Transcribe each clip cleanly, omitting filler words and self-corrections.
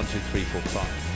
1, 2, 3, 4, 5.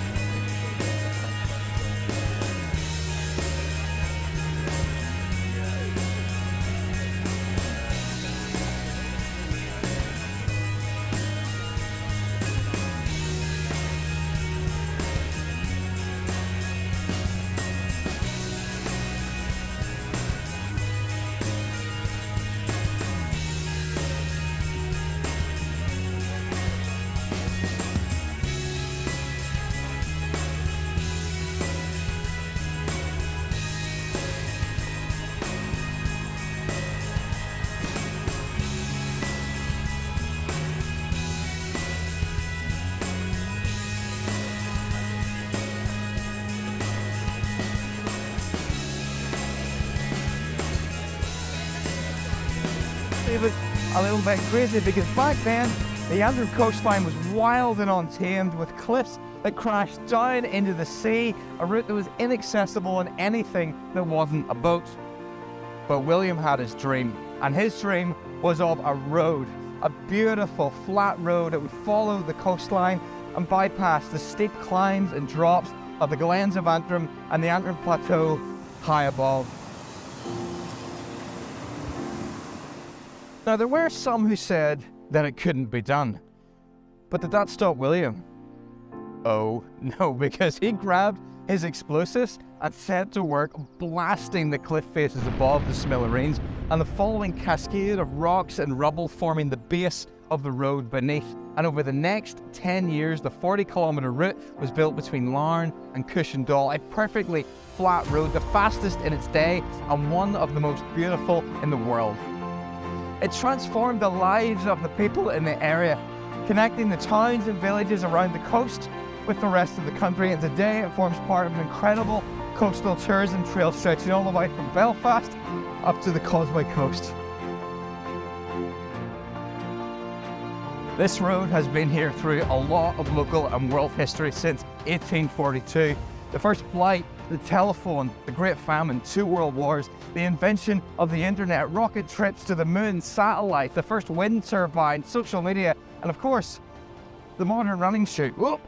A little bit crazy because back then the Antrim coastline was wild and untamed, with cliffs that crashed down into the sea, a route that was inaccessible in anything that wasn't a boat. But William had his dream, and his dream was of a road, a beautiful flat road that would follow the coastline and bypass the steep climbs and drops of the Glens of Antrim and the Antrim Plateau high above. Now, there were some who said that it couldn't be done. But did that stop William? Oh, no, because he grabbed his explosives and set to work blasting the cliff faces above the smithereens and the following cascade of rocks and rubble forming the base of the road beneath. And over the next 10 years, the 40-kilometre route was built between Larne and Cushendall, a perfectly flat road, the fastest in its day and one of the most beautiful in the world. It transformed the lives of the people in the area, connecting the towns and villages around the coast with the rest of the country, and today it forms part of an incredible coastal tourism trail stretching all the way from Belfast up to the Causeway Coast. This road has been here through a lot of local and world history since 1842. The first flight, the telephone, the Great Famine, 2 world wars, the invention of the internet, rocket trips to the moon, satellite, the first wind turbine, social media, and of course, the modern running shoe. Whoop!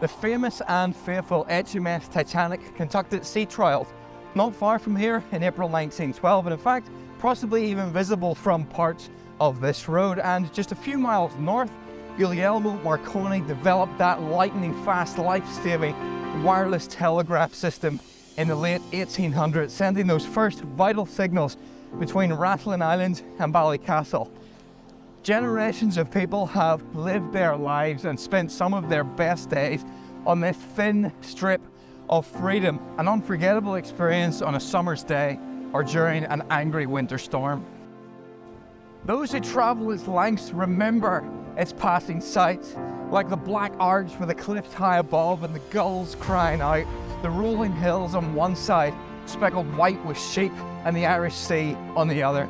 The famous and faithful HMS Titanic conducted sea trials not far from here in April 1912, and in fact, possibly even visible from parts of this road. And just a few miles north, Guglielmo Marconi developed that lightning-fast, life-saving wireless telegraph system in the late 1800s, sending those first vital signals between Rathlin Island and Ballycastle. Generations of people have lived their lives and spent some of their best days on this thin strip of freedom, an unforgettable experience on a summer's day or during an angry winter storm. Those who travel its lengths remember its passing sights, like the black arch with the cliffs high above and the gulls crying out, the rolling hills on one side, speckled white with sheep, and the Irish Sea on the other.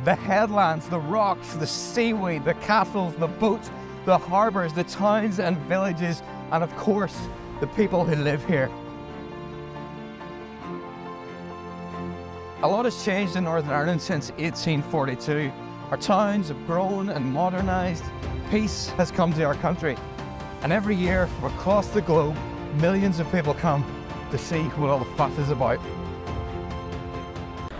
The headlands, the rocks, the seaweed, the castles, the boats, the harbours, the towns and villages, and of course, the people who live here. A lot has changed in Northern Ireland since 1842. Our towns have grown and modernised. Peace has come to our country. And every year from across the globe, millions of people come to see what all the fuss is about.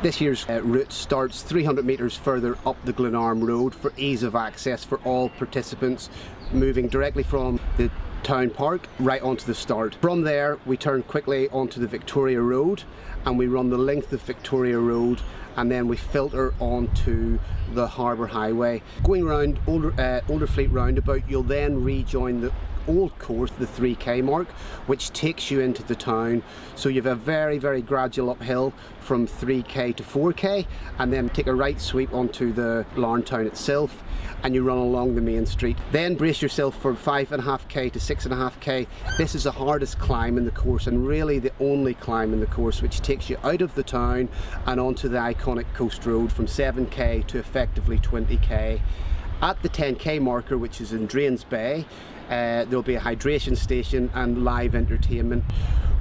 This year's route starts 300 metres further up the Glenarm Road for ease of access for all participants, moving directly from the town park right onto the start. From there we turn quickly onto the Victoria Road and we run the length of Victoria Road, and then we filter onto the Harbour Highway. Going around Olderfleet roundabout, you'll then rejoin the old course, the 3k mark, which takes you into the town. So you have a very, very gradual uphill from 3k to 4k, and then take a right sweep onto the Larne town itself, and you run along the main street. Then brace yourself for 5.5k to 6.5k. This is the hardest climb in the course, and really the only climb in the course, which takes you out of the town and onto the iconic coast road from 7k to effectively 20k. At the 10k marker, which is in Drains Bay, there'll be a hydration station and live entertainment.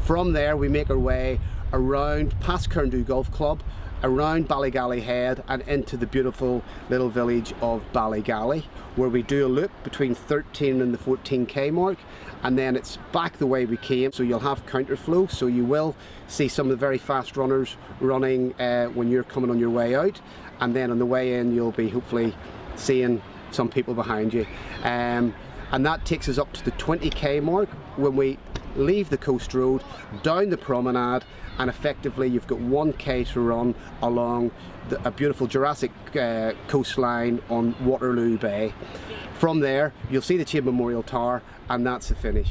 From there we make our way around past Cairndhu Golf Club around Ballygally Head and into the beautiful little village of Ballygally, where we do a loop between 13 and the 14k mark, and then it's back the way we came. So you'll have counterflow, so you will see some of the very fast runners running when you're coming on your way out, and then on the way in you'll be hopefully seeing some people behind you, and that takes us up to the 20k mark when we leave the coast road, down the promenade, and effectively you've got 1k to run along a beautiful Jurassic coastline on Waterloo Bay. From there you'll see the Chain Memorial Tower, and that's the finish.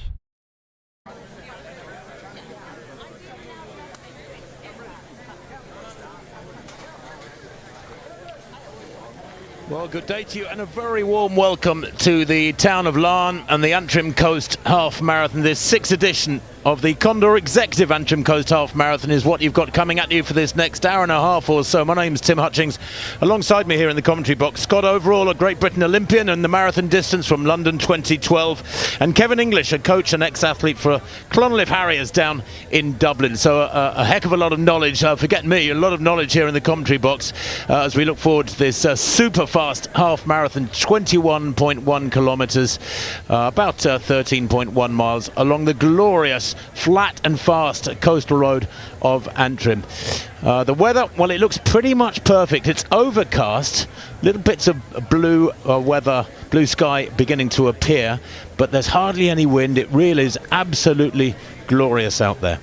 Well, good day to you and a very warm welcome to the town of Larne and the Antrim Coast Half Marathon. This 6th edition of the Condor Executive Antrim Coast Half Marathon is what you've got coming at you for this next hour and a half or so. My name's Tim Hutchings. Alongside me here in the commentary box, Scott Overall, a Great Britain Olympian and the marathon distance from London 2012, and Kevin English, a coach and ex-athlete for Clonliffe Harriers down in Dublin. So a heck of a lot of knowledge, forget me, a lot of knowledge here in the commentary box as we look forward to this super fast half marathon, 21.1 kilometres, about 13.1 miles along the glorious flat and fast coastal road of Antrim. The weather, well, it looks pretty much perfect. It's overcast, little bits of blue weather, blue sky beginning to appear, but there's hardly any wind. It really is absolutely glorious out there.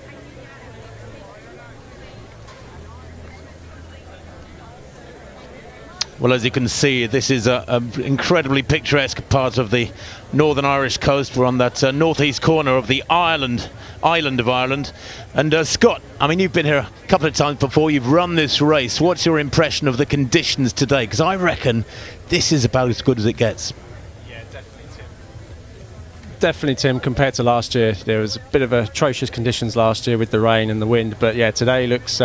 Well, as you can see, this is an incredibly picturesque part of the Northern Irish coast. We're on that northeast corner of the island of Ireland. And Scott, I mean, you've been here a couple of times before. You've run this race. What's your impression of the conditions today? Because I reckon this is about as good as it gets. Yeah, definitely, Tim. Definitely, Tim. Compared to last year, there was a bit of atrocious conditions last year with the rain and the wind. But yeah, today looks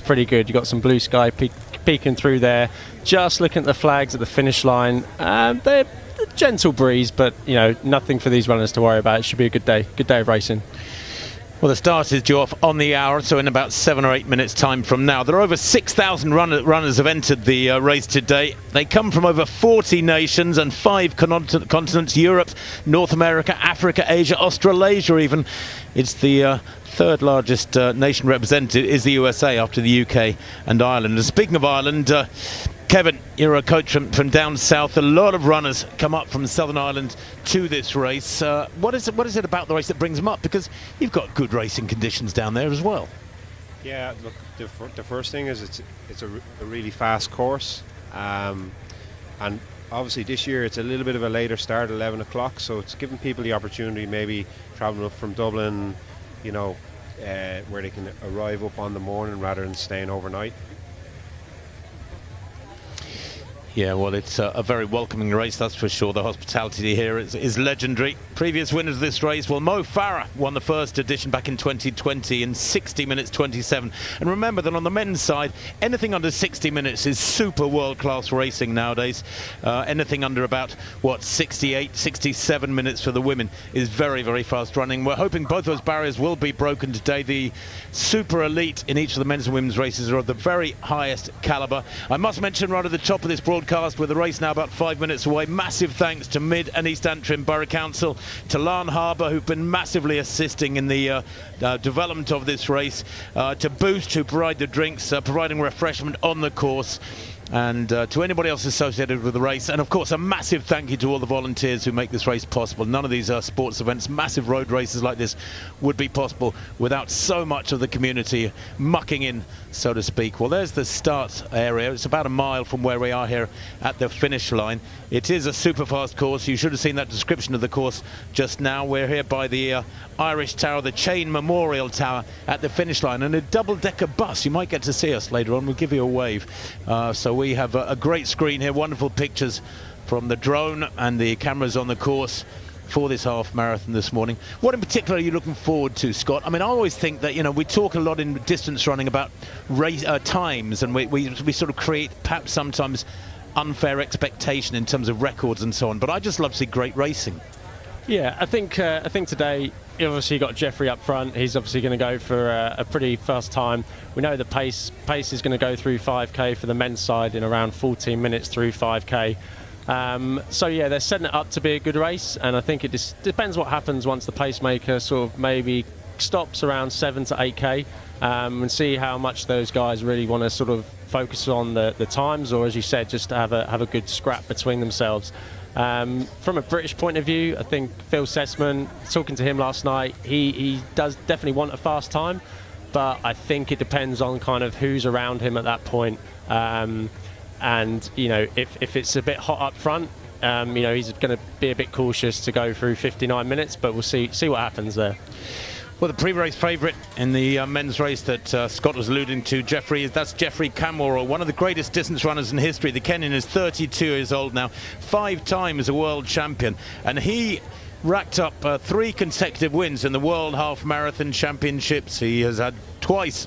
pretty good. You've got some blue sky peeking through there. Just looking at the flags at the finish line, they're a gentle breeze, but you know, nothing for these runners to worry about. It should be a good day of racing. Well, the start is due off on the hour, so in about 7 or 8 minutes time from now. There are over 6,000 runners have entered the race today. They come from over 40 nations and 5 continents: Europe, North America, Africa, Asia, Australasia even. It's the third largest nation represented is the USA after the UK and Ireland. And speaking of Ireland, Kevin, you're a coach from down south. A lot of runners come up from Southern Ireland to this race. What is it about the race that brings them up? Because you've got good racing conditions down there as well. Yeah, look, the first thing is it's a really fast course, and obviously this year it's a little bit of a later start, 11 o'clock, so it's giving people the opportunity maybe travelling up from Dublin, you know, where they can arrive up on the morning rather than staying overnight. Yeah, well, it's a very welcoming race, that's for sure. The hospitality here is legendary. Previous winners of this race, well, Mo Farah won the first edition back in 2020 in 60 minutes 27. And remember that on the men's side, anything under 60 minutes is super world-class racing nowadays. Anything under about, 68, 67 minutes for the women is very, very fast running. We're hoping both those barriers will be broken today. The super elite in each of the men's and women's races are of the very highest caliber. I must mention right at the top of this broadcast, with the race now about 5 minutes away, massive thanks to Mid and East Antrim Borough Council, to Larne Harbour, who've been massively assisting in the development of this race, to Boost, who provide the drinks, providing refreshment on the course, and to anybody else associated with the race. And of course, a massive thank you to all the volunteers who make this race possible. None of these sports events, massive road races like this, would be possible without so much of the community mucking in, so to speak. Well, there's the start area. It's about a mile from where we are here at the finish line. It is a super fast course. You should have seen that description of the course just now. We're here by the Irish Tower, the Chain Memorial Tower at the finish line, and a double-decker bus. You might get to see us later on. We'll give you a wave. So we have a great screen here, wonderful pictures from the drone and the cameras on the course for this half marathon this morning. What in particular are you looking forward to, Scott? I mean, I always think that, you know, we talk a lot in distance running about race times, and we sort of create perhaps sometimes unfair expectation in terms of records and so on, but I just love to see great racing. Yeah, I think today, obviously, you got Jeffrey up front. He's obviously going to go for a pretty fast time. We know that pace is going to go through 5k for the men's side in around 14 minutes through 5k. So yeah, they're setting it up to be a good race, and I think it just depends what happens once the pacemaker sort of maybe stops around 7 to 8k, and see how much those guys really want to sort of focus on the times, or as you said, just to have a good scrap between themselves. From a British point of view, I think Phil Sessman, talking to him last night, he does definitely want a fast time, but I think it depends on kind of who's around him at that point. And you know, if it's a bit hot up front, you know, he's going to be a bit cautious to go through 59 minutes, but we'll see what happens there. Well, the pre-race favourite in the men's race that Scott was alluding to, that's Jeffrey Kamworor, one of the greatest distance runners in history. The Kenyan is 32 years old now, 5 times a world champion, and he racked up 3 consecutive wins in the World Half Marathon Championships. He has had twice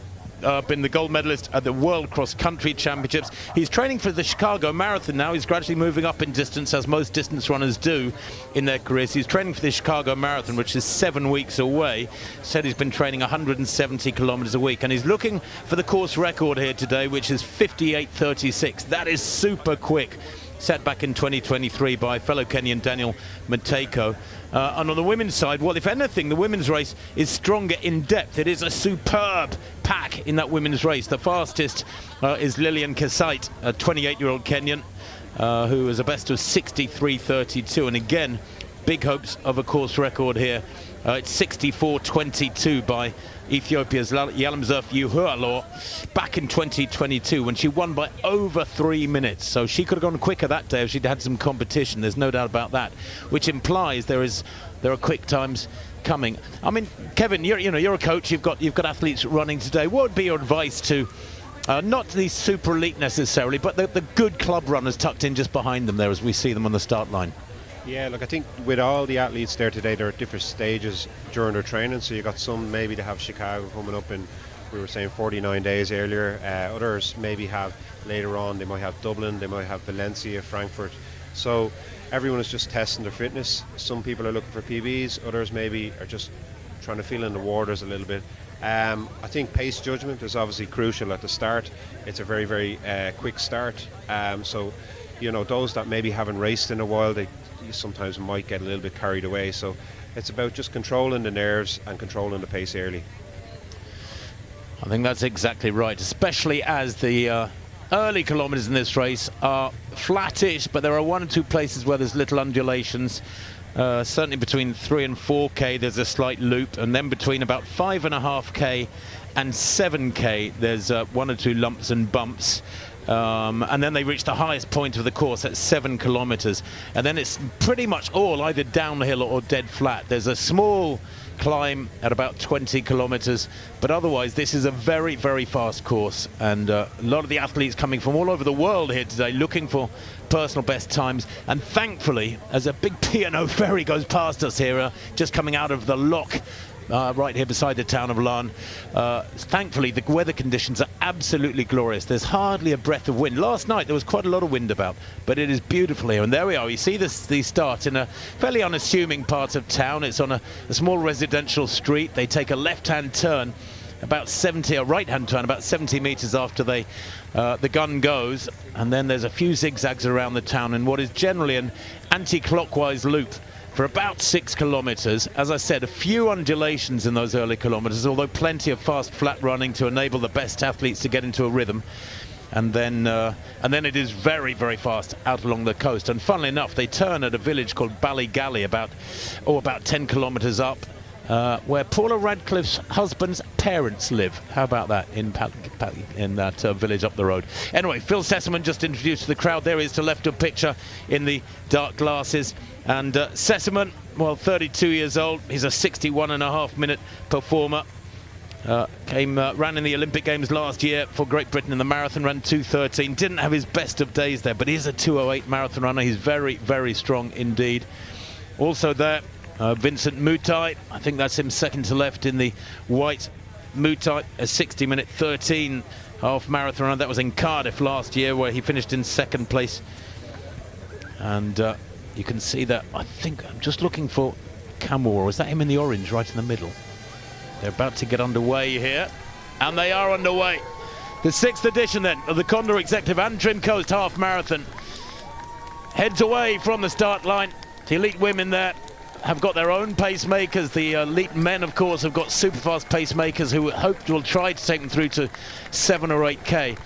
been the gold medalist at the World Cross Country Championships. He's training for the Chicago Marathon now. He's gradually moving up in distance, as most distance runners do in their careers. He's training for the Chicago Marathon, which is 7 weeks away. Said he's been training 170 kilometers a week, and he's looking for the course record here today, which is 58:36. That is super quick, set back in 2023 by fellow Kenyan Daniel Mateko. And on the women's side, well, if anything, the women's race is stronger in depth. It is a superb pack in that women's race. The fastest is Lillian Kasait, a 28-year-old Kenyan, who has a best of 63:32. And again, big hopes of a course record here. It's 64:22 by Ethiopia's Yalamzef Yuhualo back in 2022 when she won by over 3 minutes. So she could have gone quicker that day if she'd had some competition. There's no doubt about that, which implies there are quick times coming. I mean, Kevin, you're a coach. You've got athletes running today. What would be your advice to not the super elite necessarily, but the good club runners tucked in just behind them there as we see them on the start line? Yeah, look, I think with all the athletes there today, they're at different stages during their training. So you got some maybe to have Chicago coming up in, we were saying 49 days earlier. Others maybe have later on, they might have Dublin, they might have Valencia, Frankfurt. So everyone is just testing their fitness. Some people are looking for PBs, others maybe are just trying to feel in the waters a little bit. I think pace judgment is obviously crucial at the start. It's a very, very quick start. So, you know, those that maybe haven't raced in a while, they sometimes might get a little bit carried away. So it's about just controlling the nerves and controlling the pace early. I think that's exactly right, especially as the early kilometers in this race are flattish, but there are 1 or 2 places where there's little undulations. Certainly between 3 and 4k there's a slight loop, and then between about 5.5k and 7k there's 1 or 2 lumps and bumps. And then they reach the highest point of the course at 7 kilometers, and then it's pretty much all either downhill or dead flat. There's a small climb at about 20 kilometers, but otherwise this is a very, very fast course, and a lot of the athletes coming from all over the world here today looking for personal best times. And thankfully, as a big P&O ferry goes past us here, just coming out of the lock right here beside the town of Larne, thankfully the weather conditions are absolutely glorious. There's hardly a breath of wind. Last night there was quite a lot of wind about, but it is beautiful here. And there we are. You see the start in a fairly unassuming part of town. It's on a small residential street. They take a left-hand turn about 70, a right-hand turn about 70 meters after the gun goes, and then there's a few zigzags around the town in what is generally an anti-clockwise loop for about 6 kilometers. As I said, a few undulations in those early kilometers, although plenty of fast flat running to enable the best athletes to get into a rhythm. And then it is very, very fast out along the coast. And funnily enough, they turn at a village called Ballygally about 10 kilometers up, where Paula Radcliffe's husband's parents live. How about that in that village up the road? Anyway, Phil Sessman just introduced the crowd. There he is to left of picture in the dark glasses. And Sessman, well, 32 years old. He's a 61.5 minute performer. Ran in the Olympic Games last year for Great Britain in the marathon, ran 2:13. Didn't have his best of days there, but he's a 2:08 marathon runner. He's very, very strong indeed. Also there, Vincent Mutai. I think that's him second to left in the white. Mutai, a 60-minute 13 half marathon run. That was in Cardiff last year, where he finished in second place. And You can see that, I think, I'm just looking for Condor. Is that him in the orange right in the middle? They're about to get underway here, and they are underway. The 6th edition then of the Condor Executive Antrim Coast Half Marathon heads away from the start line. The elite women there have got their own pacemakers. The elite men, of course, have got super fast pacemakers who hope will try to take them through to 7 or 8K.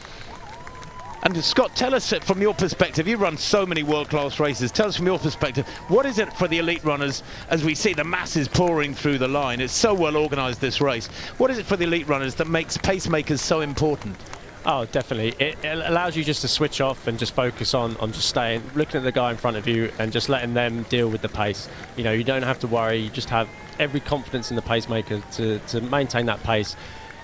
And Scott, tell us from your perspective, you run so many world-class races, tell us from your perspective, what is it for the elite runners as we see the masses pouring through the line? It's so well organised, this race. What is it for the elite runners that makes pacemakers so important? Oh, definitely. It allows you just to switch off and just focus on just staying, looking at the guy in front of you and just letting them deal with the pace. You know, you don't have to worry, you just have every confidence in the pacemaker to maintain that pace.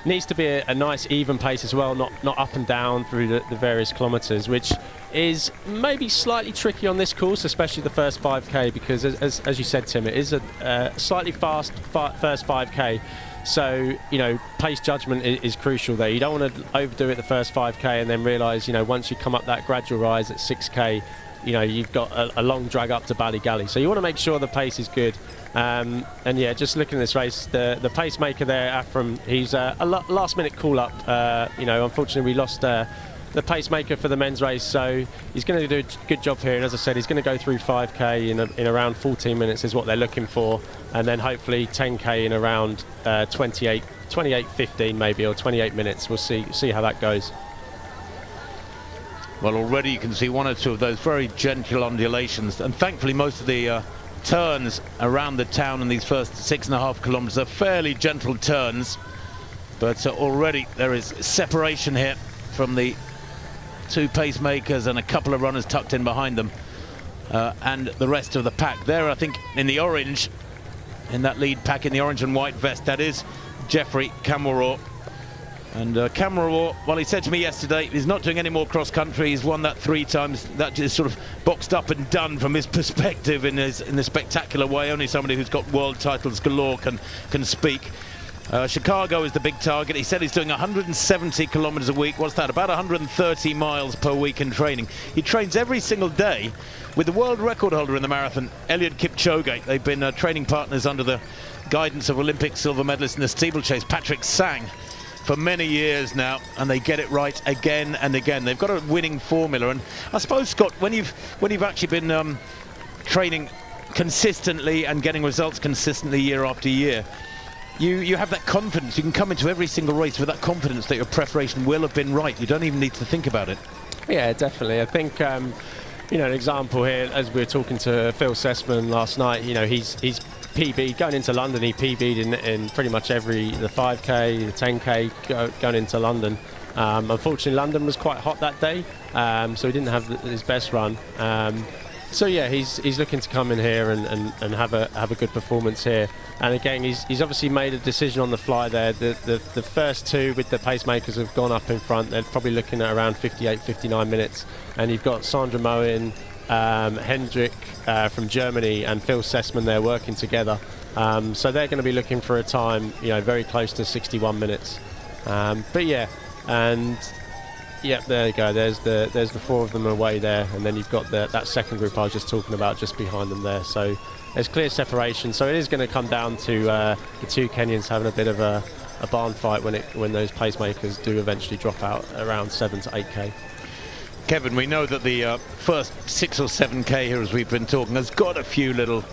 Needs to be a nice even pace as well, not up and down through the various kilometres, which is maybe slightly tricky on this course, especially the first 5K, because as you said, Tim, it is a slightly fast first 5K. So, you know, pace judgment is crucial there. You don't want to overdo it the first 5K and then realise, you know, once you come up that gradual rise at 6K, you know, you've got a long drag up to Ballygally. So you want to make sure the pace is good. And yeah, just looking at this race, the pacemaker there, Afram, he's a last-minute call-up. You know, unfortunately, we lost the pacemaker for the men's race, so he's going to do a good job here. And as I said, he's going to go through 5K in around 14 minutes is what they're looking for, and then hopefully 10K in around 28:15 maybe, or 28 minutes. We'll see how that goes. Well, already you can see one or two of those very gentle undulations, and thankfully most of the turns around the town in these first 6.5 kilometres are fairly gentle turns, but already there is separation here from the 2 pacemakers and a couple of runners tucked in behind them, and the rest of the pack. There, I think, in the orange, in that lead pack in the orange and white vest, that is Jeffrey Cameron. And Cameron, well, he said to me yesterday he's not doing any more cross country. He's won that 3 times. That just sort of boxed up and done from his perspective in a spectacular way. Only somebody who's got world titles galore can speak. Chicago is the big target. He said he's doing 170 kilometers a week. What's that? About 130 miles per week in training. He trains every single day with the world record holder in the marathon, Eliud Kipchoge. They've been training partners under the guidance of Olympic silver medalist in the steeplechase, Patrick Sang, for many years now, and they get it right again and again. They've got a winning formula, and I suppose, Scott, when you've actually been training consistently and getting results consistently year after year, you have that confidence. You can come into every single race with that confidence that your preparation will have been right. You don't even need to think about it. Yeah, definitely. I think you know, an example here, as we were talking to Phil Sessman last night, you know, he's PB going into London. He PB'd in pretty much the 5K, the 10K going into London. Unfortunately, London was quite hot that day, so he didn't have his best run. So yeah, he's looking to come in here and have a good performance here. And again, he's obviously made a decision on the fly there. The first 2 with the pacemakers have gone up in front. They're probably looking at around 58, 59 minutes. And you've got Sandra Moen, Hendrik from Germany, and Phil Sessman there working together. So they're going to be looking for a time, you know, very close to 61 minutes. But yeah, and yeah, there you go. There's the 4 of them away there, and then you've got that second group I was just talking about just behind them there. So there's clear separation. So it is going to come down to the 2 Kenyans having a bit of a barn fight when those pacemakers do eventually drop out around 7 to 8K. Kevin, we know that the first 6 or 7K here, as we've been talking, has got a few little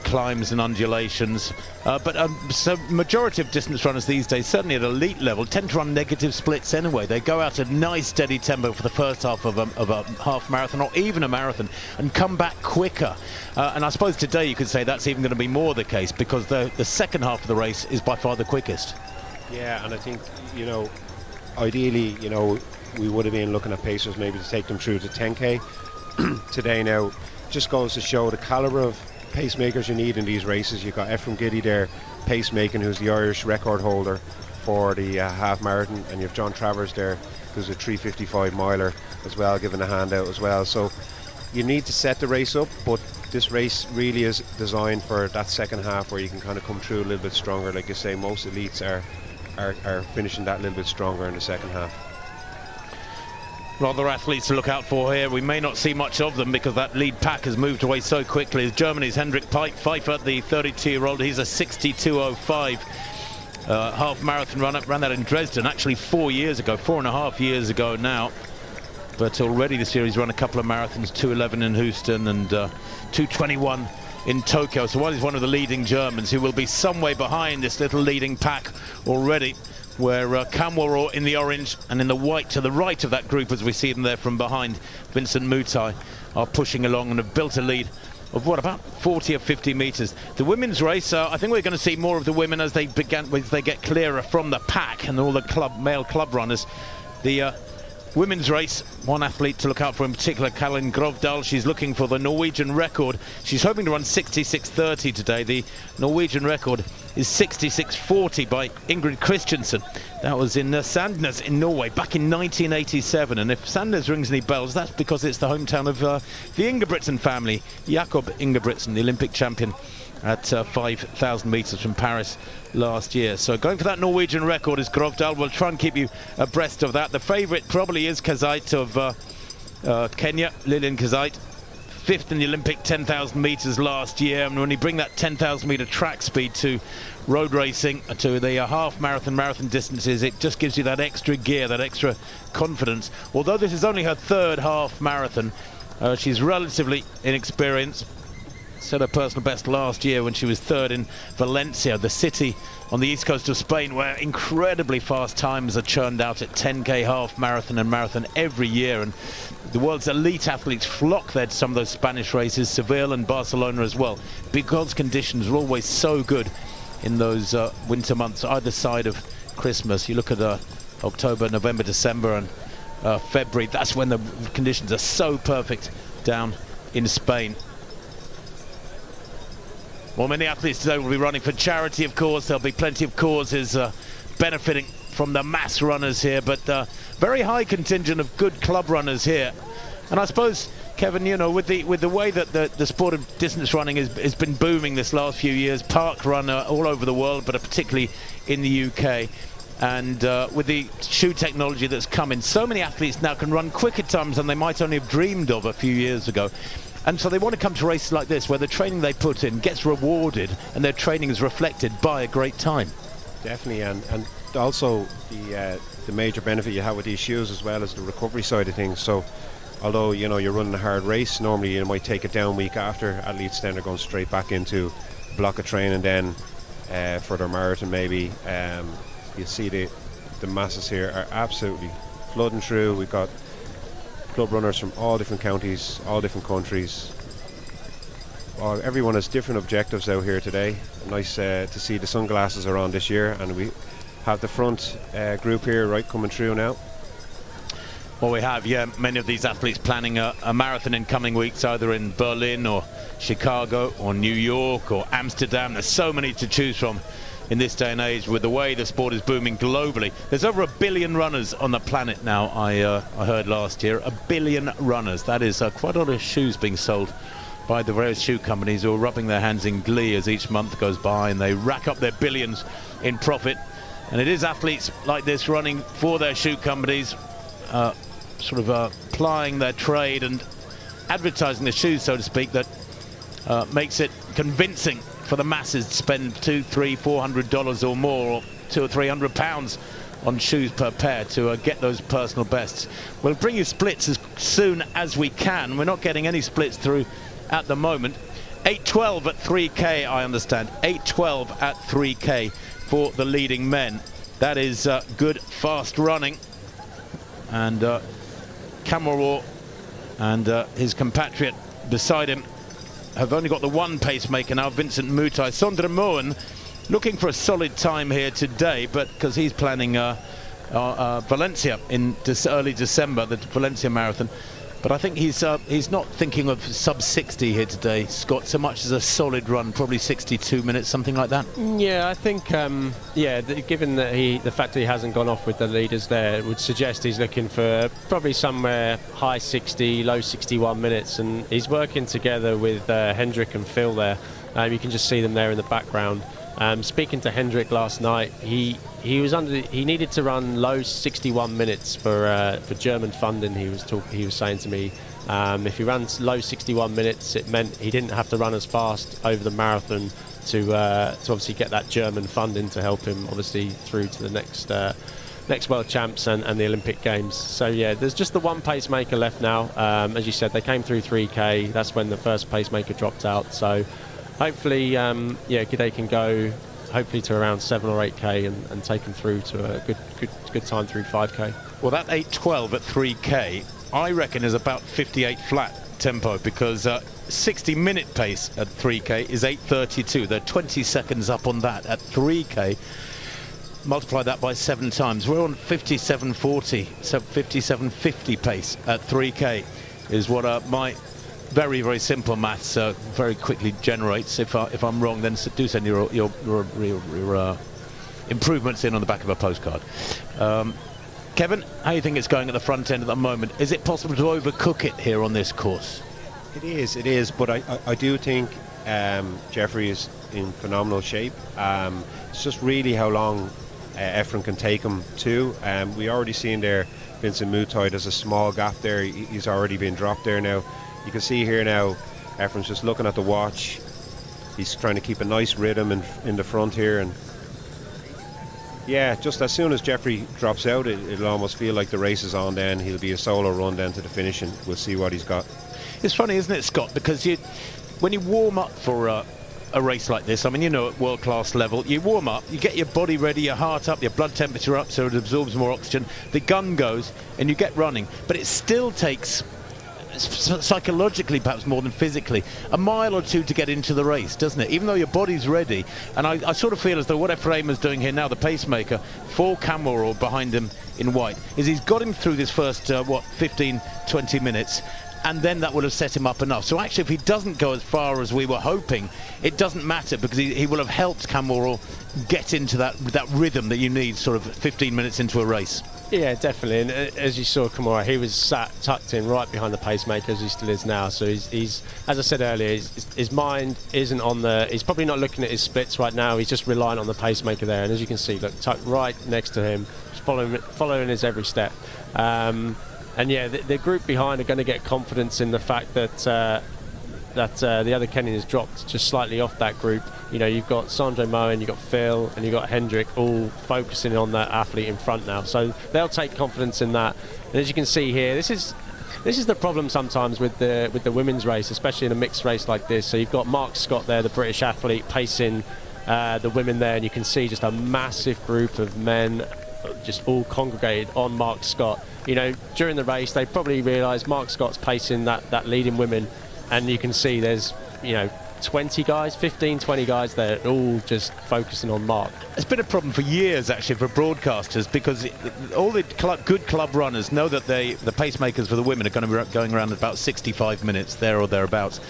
climbs and undulations, but so majority of distance runners these days, certainly at elite level, tend to run negative splits anyway. They go out at nice steady tempo for the first half of a half marathon or even a marathon and come back quicker. And I suppose today you could say that's even going to be more the case, because the second half of the race is by far the quickest. Yeah, and I think, you know, ideally, you know, we would have been looking at pacers maybe to take them through to 10K. Today now just goes to show the calibre of pacemakers you need in these races. You've got Ephraim Giddy there pacemaking, who's the Irish record holder for the half marathon, and you have John Travers there, who's a 3:55 miler as well, giving a hand out as well. So you need to set the race up, but this race really is designed for that second half where you can kind of come through a little bit stronger. Like you say, most elites are finishing that a little bit stronger in the second half. Rather athletes to look out for here. We may not see much of them because that lead pack has moved away so quickly. As Germany's Hendrik Pfeiffer, the 32-year-old, he's a 62.05 half marathon runner. Ran that in Dresden actually 4.5 years ago now. But already this year he's run a couple of marathons, 2:11 in Houston and 2:21 in Tokyo. So while he's one of the leading Germans, he will be some way behind this little leading pack already, where Kamwaro in the orange and in the white to the right of that group, as we see them there from behind, Vincent Mutai, are pushing along and have built a lead of what, about 40 or 50 meters. The women's race, I think we're going to see more of the women as they get clearer from the pack and all the male club runners. The women's race, one athlete to look out for in particular, Karin Grovdal. She's looking for the Norwegian record. She's hoping to run 66.30 today. The Norwegian record is 66.40 by Ingrid Christensen. That was in Sandnes in Norway back in 1987. And if Sandnes rings any bells, that's because it's the hometown of the Ingebrigtsen family. Jakob Ingebrigtsen, the Olympic champion at 5,000 meters from Paris last year. So going for that Norwegian record is Grovdal. We'll try and keep you abreast of that. The favourite probably is Kazait of Kenya, Lilian Kazait. 5th in the Olympic 10,000 meters last year. And when you bring that 10,000 meter track speed to road racing, to the half marathon distances, it just gives you that extra gear, that extra confidence. Although this is only her 3rd half marathon, she's relatively inexperienced. Set her personal best last year when she was 3rd in Valencia, the city on the east coast of Spain, where incredibly fast times are churned out at 10k half marathon and marathon every year. And the world's elite athletes flock there to some of those Spanish races, Seville and Barcelona as well, because conditions are always so good in those winter months either side of Christmas. You look at October, November, December and February, that's when the conditions are so perfect down in Spain. Well, many athletes today will be running for charity, of course. There'll be plenty of causes benefiting from the mass runners here, but very high contingent of good club runners here. And I suppose, Kevin, you know, with the way that the sport of distance running has been booming this last few years, park runner all over the world, but particularly in the UK, and with the shoe technology that's coming, so many athletes now can run quicker times than they might only have dreamed of a few years ago. And so they want to come to races like this, where the training they put in gets rewarded and their training is reflected by a great time. Definitely, and also the major benefit you have with these shoes as well as the recovery side of things. So although, you know, you're running a hard race, normally you might take it down week after. Athletes then are going straight back into a block of training then for their marathon maybe. You see the masses here are absolutely flooding through. We've got club runners from all different counties, all different countries. Everyone has different objectives out here today. Nice to see the sunglasses are on this year, and we have the front group here right coming through now. Well, we have, yeah, many of these athletes planning a marathon in coming weeks, either in Berlin or Chicago or New York or Amsterdam. There's so many to choose from in this day and age with the way the sport is booming globally. There's over 1 billion runners on the planet now, I heard last year. 1 billion runners. That is quite a lot of shoes being sold by the various shoe companies, who are rubbing their hands in glee as each month goes by and they rack up their billions in profit. And it is athletes like this running for their shoe companies, plying their trade and advertising the shoes, so to speak, that makes it convincing for the masses to spend $200, $300, $400 or more, or £200 or £300 on shoes per pair to get those personal bests. We'll bring you splits as soon as we can. We're not getting any splits through at the moment. 8:12 at 3k, I understand. 8:12 at 3k for the leading men. That is good fast running. And Kamwaro and his compatriot beside him have only got the one pacemaker now, Vincent Mutai. Sondre Moen looking for a solid time here today, but because he's planning Valencia in early December, the Valencia Marathon. But I think he's not thinking of sub 60 here today, Scott, so much as a solid run, probably 62 minutes, something like that. Yeah, I think, given that the fact that he hasn't gone off with the leaders there, would suggest he's looking for probably somewhere high 60, low 61 minutes, and he's working together with Hendrik and Phil there. You can just see them there in the background. Speaking to Hendrik last night, he needed to run low 61 minutes for German funding. He was saying to me, if he ran low 61 minutes, it meant he didn't have to run as fast over the marathon to obviously get that German funding to help him obviously through to the next World Champs and the Olympic Games. So yeah, there's just the one pacemaker left now. As you said, they came through 3K. That's when the first pacemaker dropped out. So hopefully, they can go hopefully to around 7 or 8K and take them through to a good time through 5K. Well, that 8:12 at 3K, I reckon, is about 58 flat tempo, because 60-minute pace at 3K is 8:32. They're 20 seconds up on that at 3K. Multiply that by 7 times. We're on 57:40, so 57:50 pace at 3K is what my very, very simple maths very quickly generates. If I'm wrong, then do send your improvements in on the back of a postcard. Kevin, how do you think it's going at the front end at the moment? Is it possible to overcook it here on this course? It is, but I do think Jeffrey is in phenomenal shape. It's just really how long Efren can take him to. We already seen there Vincent Mutai, there's a small gap there. He's already been dropped there now. You can see here now Efren's just looking at the watch. He's trying to keep a nice rhythm in the front here, and yeah, just as soon as Jeffrey drops out, it'll almost feel like the race is on. Then he'll be a solo run down to the finish, and we'll see what he's got. It's funny, isn't it, Scott? Because when you warm up for a race like this, I mean, at world-class level, you warm up, you get your body ready, your heart up, your blood temperature up so it absorbs more oxygen, the gun goes, and you get running. But it still takes, psychologically perhaps more than physically, a mile or two to get into the race, doesn't it? Even though your body's ready. And I sort of feel as though what Ephraim's doing here now, the pacemaker, for Camorro behind him in white, is he's got him through this first, 15, 20 minutes, and then that will have set him up enough. So actually, if he doesn't go as far as we were hoping, it doesn't matter, because he will have helped Camorro get into that rhythm that you need sort of 15 minutes into a race. Yeah, definitely. And as you saw, Camorro, he was tucked in right behind the pacemaker, as he still is now. So he's as I said earlier, his mind isn't on he's probably not looking at his splits right now. He's just relying on the pacemaker there. And as you can see, look, tucked right next to him, just following his every step. And yeah, the group behind are going to get confidence in the fact that the other Kenyan has dropped just slightly off that group. You've got Sandro Moen, you've got Phil, and you've got Hendrik all focusing on that athlete in front now. So they'll take confidence in that. And as you can see here, this is the problem sometimes with the women's race, especially in a mixed race like this. So you've got Mark Scott there, the British athlete, pacing the women there, and you can see just a massive group of men just all congregated on Mark Scott. During the race, they probably realised Mark Scott's pacing that leading women, and you can see there's 20 guys, 15, 20 guys there, all just focusing on Mark. It's been a problem for years, actually, for broadcasters, because all the good club runners know that the pacemakers for the women are going to be going around at about 65 minutes, there or thereabouts.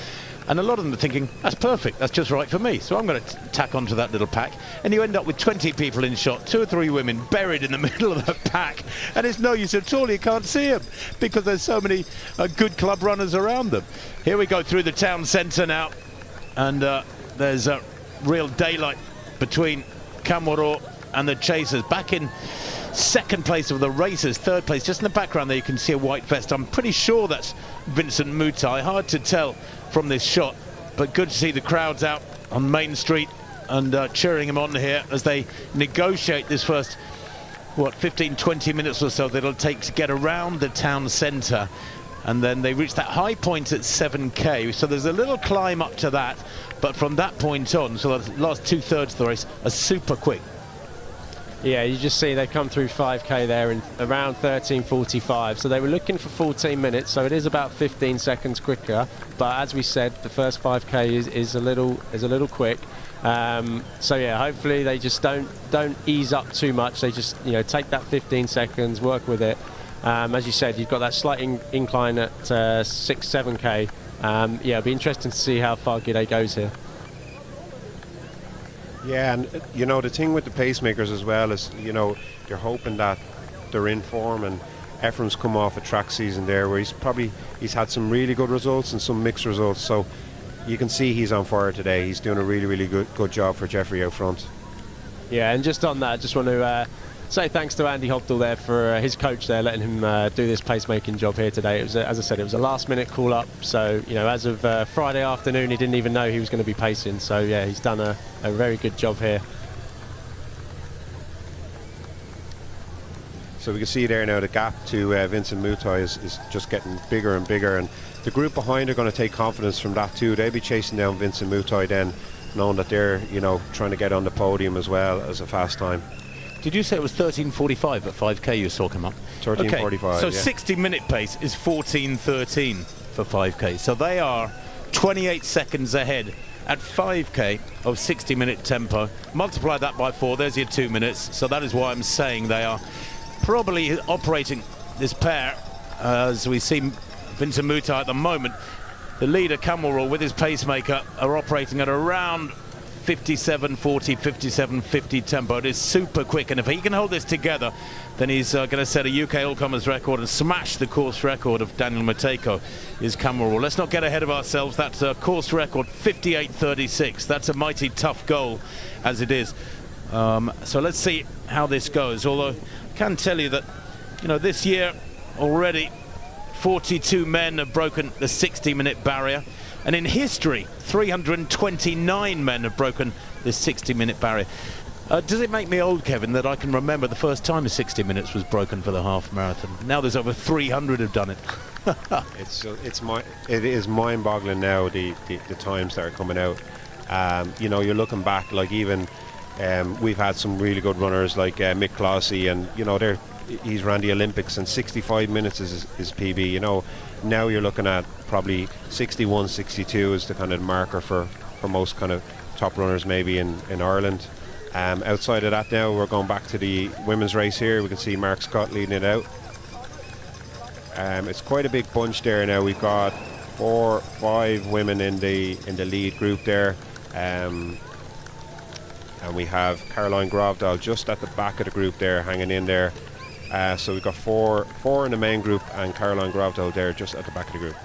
And a lot of them are thinking, that's perfect, that's just right for me. So I'm going to tack onto that little pack. And you end up with 20 people in shot, 2 or 3 women buried in the middle of the pack. And it's no use at all, you can't see them, because there's so many good club runners around them. Here we go through the town centre now. And there's a real daylight between Camorro and the chasers. Back in second place of the racers, third place, just in the background there you can see a white vest. I'm pretty sure that's Vincent Mutai, hard to tell from this shot, but good to see the crowds out on Main Street and cheering him on here as they negotiate this first 15-20 minutes or so that it'll take to get around the town centre, and then they reach that high point at 7K, so there's a little climb up to that, but from that point on, so the last 2/3 of the race are super quick. Yeah, you just see they come through 5K there in around 13:45. So they were looking for 14 minutes, so it is about 15 seconds quicker. But as we said, the first 5K is a little quick. So yeah, hopefully they just don't ease up too much. They just take that 15 seconds, work with it. As you said, you've got that slight incline at 6-7K. Yeah, it'll be interesting to see how far Gide goes here. Yeah, and the thing with the pacemakers as well is you're hoping that they're in form, and Ephraim's come off a track season there where he's had some really good results and some mixed results, so you can see he's on fire today. He's doing a really good job for Jeffrey out front. Yeah, and just on that, I just want to say thanks to Andy Hobdell there for his coach there, letting him do this pacemaking job here today. It was, as I said, it was a last-minute call-up. So, you know, as of Friday afternoon, he didn't even know he was going to be pacing. So, yeah, he's done a very good job here. So we can see there now the gap to Vincent Mutai is just getting bigger and bigger, and the group behind are going to take confidence from that too. They'll be chasing down Vincent Mutai then, knowing that they're, you know, trying to get on the podium as well as a fast time. Did you say it was 13:45 at 5k you were talking about? 13:45. Okay. So yeah. 60-minute pace is 14:13 for 5k. So they are 28 seconds ahead at 5k of 60-minute tempo. Multiply that by 4, there's your 2 minutes. So that is why I'm saying they are probably operating this pair, as we see Vincent Mutai at the moment. The leader, Camel with his pacemaker, are operating at around 57:40, 57:50 tempo. It is super quick, and if he can hold this together, then he's going to set a UK all-comers record and smash the course record of Daniel Matejko, is Camel. Let's not get ahead of ourselves. That's a course record, 58:36. That's a mighty tough goal as it is. So let's see how this goes. Although I can tell you that, you know, this year already 42 men have broken the 60-minute barrier, and in history 329 men have broken the 60-minute barrier. Does it make me old, Kevin, that I can remember the first time a 60 minutes was broken for the half marathon? Now there's over 300 have done it. It is mind-boggling now, the times that are coming out. You know, you're looking back, like even we've had some really good runners like Mick Clossy, and you know he's ran the Olympics, and 65 minutes is his PB. You know, now you're looking at probably 61, 62 is the kind of marker for most kind of top runners maybe in Ireland. Outside of that now, we're going back to the women's race here. We can see Mark Scott leading it out. It's quite a big bunch there now. We've got 4, 5 women in the lead group there. And we have Caroline Grovdal just at the back of the group there, hanging in there. So we've got four in the main group, and Caroline Grovdal there just at the back of the group.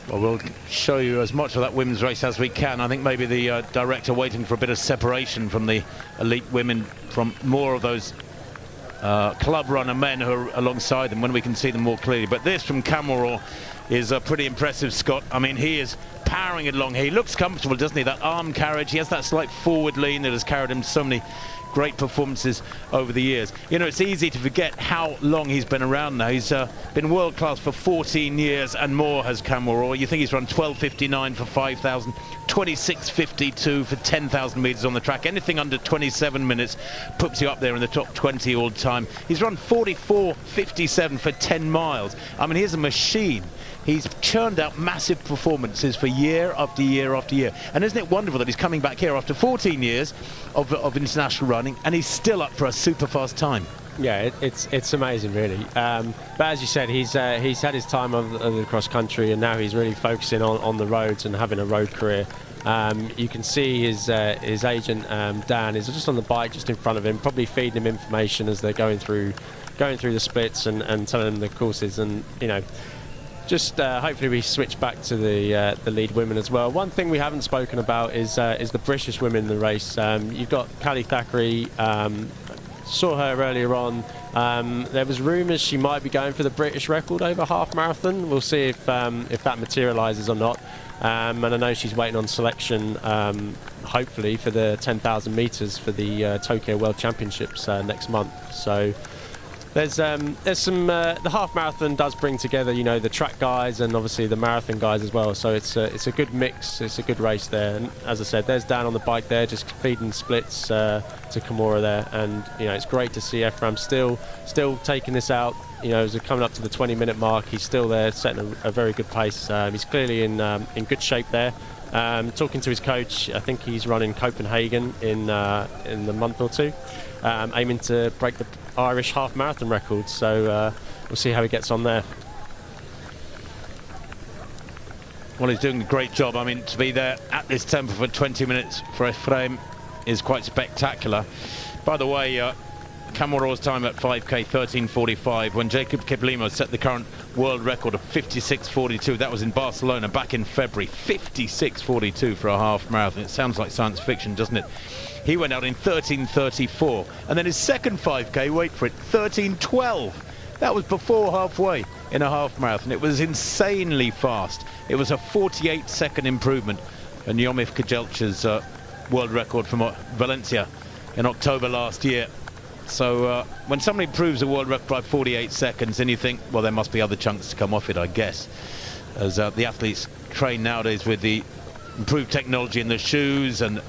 Well, we'll show you as much of that women's race as we can. I think maybe the director waiting for a bit of separation from the elite women, from more of those club runner men who are alongside them, when we can see them more clearly. But this from Camel is pretty impressive, Scott. I mean, he is powering it along. He looks comfortable, doesn't he? That arm carriage, he has that slight forward lean that has carried him so many great performances over the years. You know, it's easy to forget how long he's been around now. He's been world class for 14 years and more, has Camel. You think he's run 12:59 for 5,000, 26:52 for 10,000 metres on the track. Anything under 27 minutes puts you up there in the top 20 all time. He's run 44:57 for 10 miles. I mean, he's a machine. He's churned out massive performances for year after year after year. And isn't it wonderful that he's coming back here after 14 years of international running, and he's still up for a super fast time? Yeah, it's amazing, really. But as you said, he's had his time of the cross country, and now he's really focusing on the roads and having a road career. You can see his agent Dan is just on the bike, just in front of him, probably feeding him information as they're going through the splits and telling him the courses, and you know. Just hopefully we switch back to the lead women as well. One thing we haven't spoken about is the British women in the race. You've got Callie Thackeray. Saw her earlier on. There was rumours she might be going for the British record over half marathon. We'll see if that materialises or not. And I know she's waiting on selection, hopefully for the 10,000 metres for the Tokyo World Championships next month. So. There's some the half marathon does bring together, you know, the track guys and obviously the marathon guys as well. So it's a good mix. It's a good race there. And as I said, there's Dan on the bike there, just feeding splits to Kimura there. And you know, it's great to see Ephraim still taking this out. You know, as we're coming up to the 20-minute mark, he's still there, setting a very good pace. He's clearly in good shape there. Talking to his coach, I think he's running Copenhagen in the month or two, aiming to break the Irish half marathon record. So we'll see how he gets on there. Well, he's doing a great job. I mean, to be there at this tempo for 20 minutes for Ephraim is quite spectacular. By the way, Camel time at 5k 13:45, when Jacob Kiplimo set the current world record of 56.42. That was in Barcelona back in February. 56.42 for a half marathon. It sounds like science fiction, doesn't it? He went out in 13.34. And then his second 5K, wait for it, 13.12. That was before halfway in a half marathon. It was insanely fast. It was a 48-second improvement. And Jomif Kejelcha's world record from Valencia in October last year. So when somebody improves a world record by 48 seconds, then you think, well, there must be other chunks to come off it, I guess. As the athletes train nowadays with the improved technology in the shoes and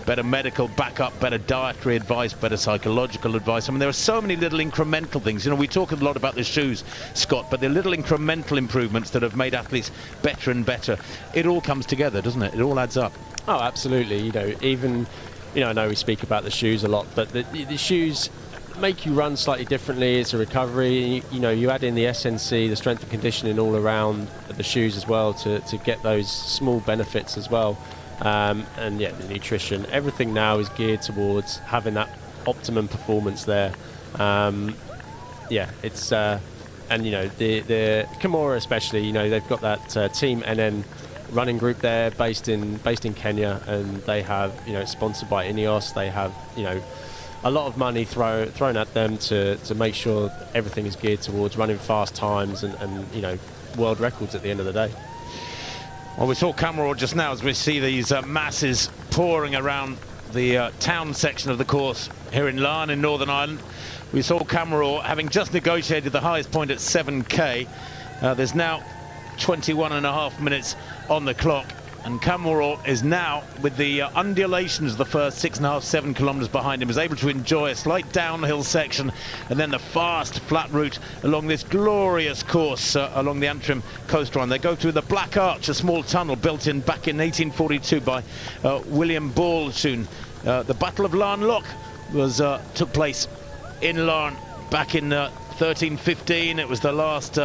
better medical backup, better dietary advice, better psychological advice. I mean, there are so many little incremental things. You know, we talk a lot about the shoes, Scott, but the little incremental improvements that have made athletes better and better. It all comes together, doesn't it? It all adds up. Oh, absolutely. You know, even, you know, I know we speak about the shoes a lot, but the shoes make you run slightly differently. It's a recovery. You know, you add in the SNC, the strength and conditioning all around the shoes as well to get those small benefits as well. And yeah, the nutrition, everything now is geared towards having that optimum performance there. Yeah, it's and you know the Kimura especially, you know, they've got that Team NN running group there based in Kenya, and they have, you know, it's sponsored by Ineos. They have, you know, a lot of money thrown at them to make sure everything is geared towards running fast times and you know, world records at the end of the day. Well, we saw Cameron just now as we see these masses pouring around the town section of the course here in Larne in Northern Ireland. We saw Cameron having just negotiated the highest point at 7k. There's now 21.5 minutes on the clock, and Cameron is now, with the undulations of the first 6.5, 7 kilometres behind him, is able to enjoy a slight downhill section and then the fast flat route along this glorious course along the Antrim coastline. They go through the Black Arch, a small tunnel built in back in 1842 by William Baldsoon. The Battle of Larne Loch took place in Larne back in 1315. It was the last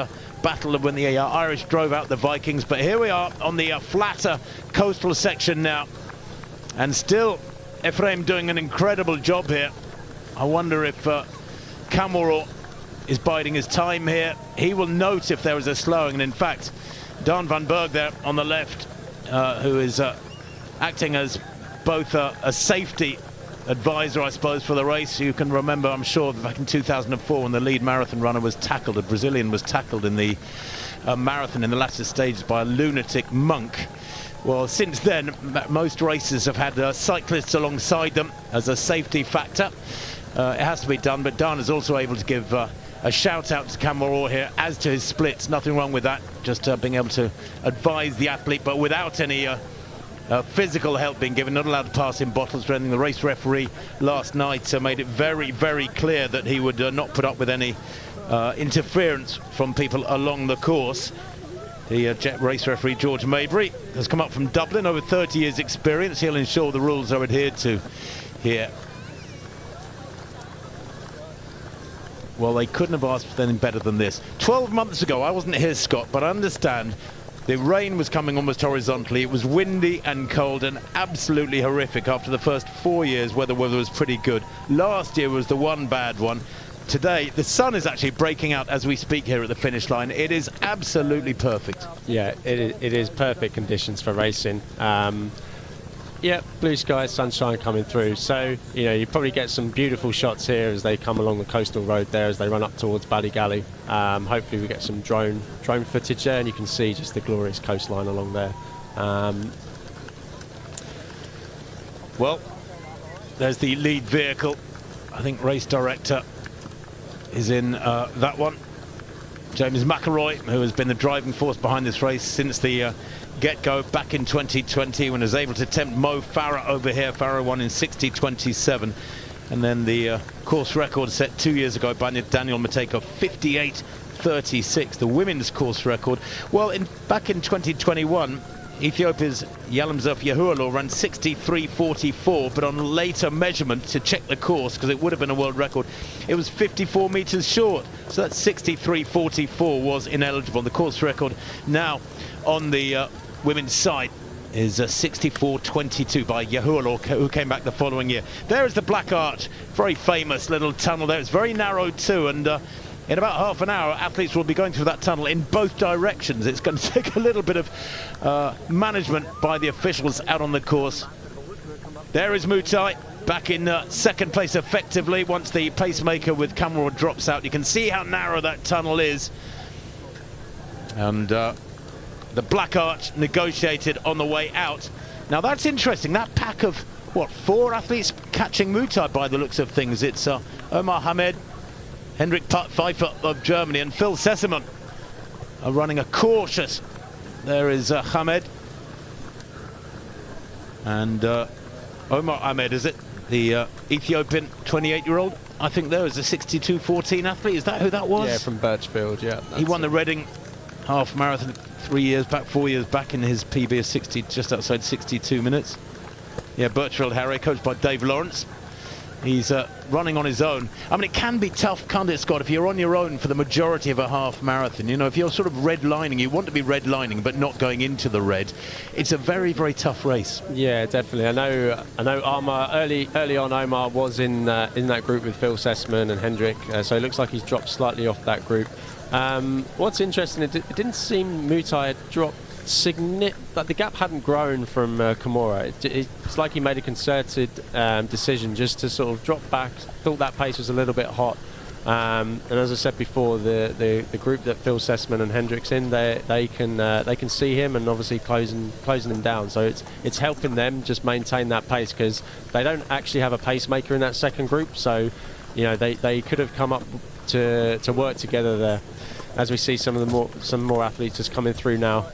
battle of when the Irish drove out the Vikings. But here we are on the flatter coastal section now, and still Ephraim doing an incredible job here. I wonder if Cameron is biding his time here. He will note if there is a slowing, and in fact Dan van Berg there on the left, who is acting as both a safety advisor, I suppose, for the race. You can remember, I'm sure, back in 2004 when the lead marathon runner was tackled, a Brazilian was tackled in the marathon in the latter stages by a lunatic monk. Well, since then, most races have had cyclists alongside them as a safety factor. It has to be done, but Dan is also able to give a shout out to Cameron here as to his splits. Nothing wrong with that, just being able to advise the athlete, but without any physical help being given, not allowed to pass in bottles or anything. The race referee last night made it very, very clear that he would not put up with any interference from people along the course. The race referee, George Maybury, has come up from Dublin, over 30 years experience. He'll ensure the rules are adhered to here. Well, they couldn't have asked for anything better than this. 12 months ago, I wasn't here, Scott, but I understand the rain was coming almost horizontally. It was windy and cold and absolutely horrific. After the first 4 years, weather was pretty good. Last year was the one bad one. Today, the sun is actually breaking out as we speak here at the finish line. It is absolutely perfect. Yeah, it is perfect conditions for racing. Yeah, blue skies, sunshine coming through. So, you know, you probably get some beautiful shots here as they come along the coastal road there as they run up towards Ballygally. Hopefully we get some drone footage there, and you can see just the glorious coastline along there. Well, there's the lead vehicle. I think race director is in that one. James McElroy, who has been the driving force behind this race since the get-go back in 2020, when he was able to tempt Mo Farah over here. Farah won in 60.27, and then the course record set 2 years ago by Daniel Matejko, 58.36, the women's course record. Well, back in 2021, Ethiopia's Yalamzef Yahualo ran 63.44, but on later measurement to check the course, because it would have been a world record, it was 54 meters short. So that 63.44 was ineligible. The course record now on the women's side is 64.22 by Yahualo, who came back the following year. There is the Black Arch, very famous little tunnel there. It's very narrow too, and In about half an hour, athletes will be going through that tunnel in both directions. It's going to take a little bit of management by the officials out on the course. There is Mutai back in second place effectively once the pacemaker with Camera drops out. You can see how narrow that tunnel is. And the Black Arch negotiated on the way out. Now that's interesting. That pack of, what, 4 athletes catching Mutai by the looks of things. It's Omar Hamed, Hendrik Pfeiffer of Germany, and Phil Sessamon are running a cautious. There is Hamed. And Omar Ahmed, is it? The Ethiopian 28-year-old. I think there is a 62.14 athlete. Is that who that was? Yeah, from Birchfield, yeah. He won the Reading half marathon 4 years back in his PB of 60, just outside 62 minutes. Yeah, Birchfield Harry, coached by Dave Lawrence. He's running on his own. I mean, it can be tough, can't it, Scott, if you're on your own for the majority of a half marathon. You know, if you're sort of redlining, you want to be redlining, but not going into the red. It's a very, very tough race. Yeah, definitely. I know Omar, early on, Omar was in that group with Phil Sessamon and Hendrik, so it looks like he's dropped slightly off that group. What's interesting, it didn't seem Mutai had dropped like the gap hadn't grown from Kimura. It's like he made a concerted decision just to sort of drop back. Thought that pace was a little bit hot, and as I said before, the group that Phil Sessamon and Hendricks in, they can see him and obviously closing him down. So it's helping them just maintain that pace, because they don't actually have a pacemaker in that second group. So you know they could have come up to work together there. As we see some more athletes just coming through now.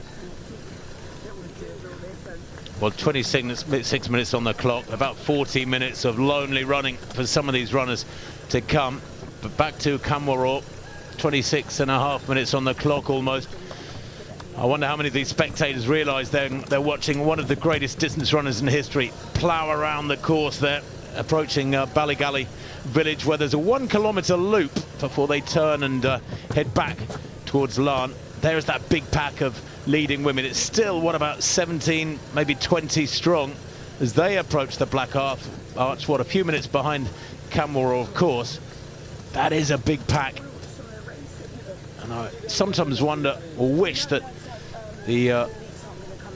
Well, 26 minutes on the clock, about 40 minutes of lonely running for some of these runners to come. But back to Kamwaro, 26.5 minutes on the clock almost. I wonder how many of these spectators realise they're watching one of the greatest distance runners in history plough around the course there, approaching Ballygally village, where there's a 1 kilometre loop before they turn and head back towards Larne. There's that big pack of leading women. It's still, what, about 17, maybe 20 strong as they approach the Black Arch, what, a few minutes behind Camwaro, of course. That is a big pack. And I sometimes wonder or wish that the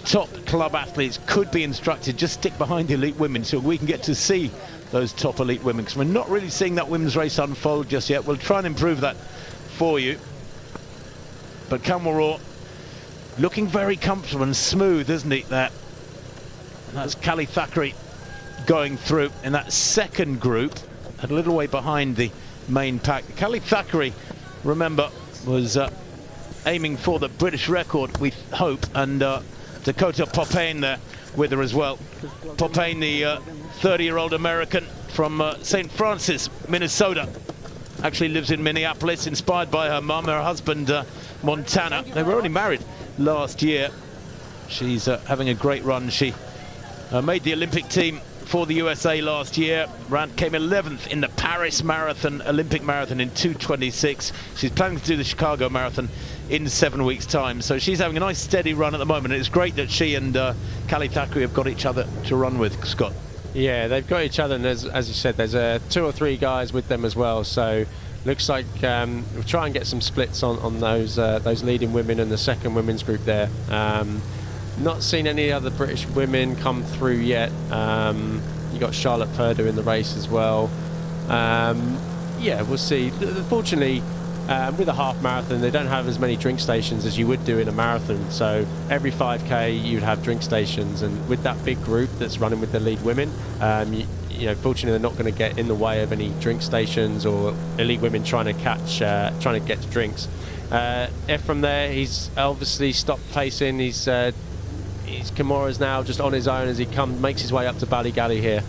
top club athletes could be instructed just stick behind the elite women so we can get to see those top elite women, because we're not really seeing that women's race unfold just yet. We'll try and improve that for you. But Camwaro looking very comfortable and smooth, isn't he, there? And that's Callie Thackeray going through in that second group, a little way behind the main pack. Callie Thackeray, remember, was aiming for the British record, we hope, and Dakota Popane there with her as well. Popane, the 30-year-old American from St. Francis, Minnesota, actually lives in Minneapolis, inspired by her mum, her husband, Montana. They were only married last year. She's having a great run. She made the Olympic team for the USA last year. Came 11th in the Paris Marathon, Olympic Marathon in 2:26. She's planning to do the Chicago Marathon in 7 weeks' time. So she's having a nice steady run at the moment. And it's great that she and Callie Thackeray have got each other to run with, Scott. Yeah, they've got each other, and as you said, there's 2 or 3 guys with them as well. So looks like we'll try and get some splits on those leading women and the second women's group there. Not seen any other British women come through yet. You got Charlotte Purdue in the race as well. Yeah, we'll see. Fortunately, with a half marathon, they don't have as many drink stations as you would do in a marathon. So every 5k you'd have drink stations, and with that big group that's running with the lead women, you know, fortunately they're not going to get in the way of any drink stations or elite women trying to get to drinks. From there, he's obviously stopped pacing. Kimura's now just on his own as he makes his way up to Ballygally here.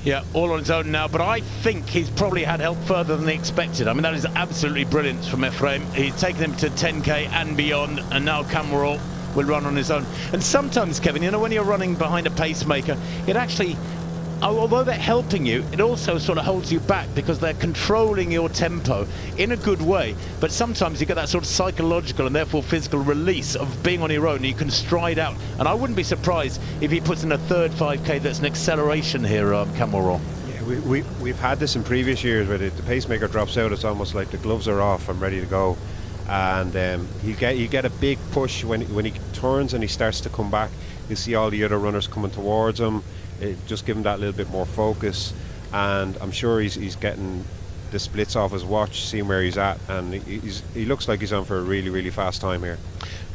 Yeah, all on his own now, but I think he's probably had help further than he expected. I mean, that is absolutely brilliant from Ephraim. He's taken him to 10k and beyond, and now Camwaro will run on his own. And sometimes, Kevin, you know, when you're running behind a pacemaker, it actually, although they're helping you, it also sort of holds you back because they're controlling your tempo in a good way. But sometimes you get that sort of psychological and therefore physical release of being on your own, and you can stride out. And I wouldn't be surprised if he puts in a third 5k that's an acceleration here, Camwaro. Yeah, We've had this in previous years where the pacemaker drops out. It's almost like the gloves are off. I'm ready to go, and you get a big push when he turns and he starts to come back. You see all the other runners coming towards him. Just give him that little bit more focus, and I'm sure he's getting the splits off his watch, seeing where he's at, and he looks like he's on for a really, really fast time here.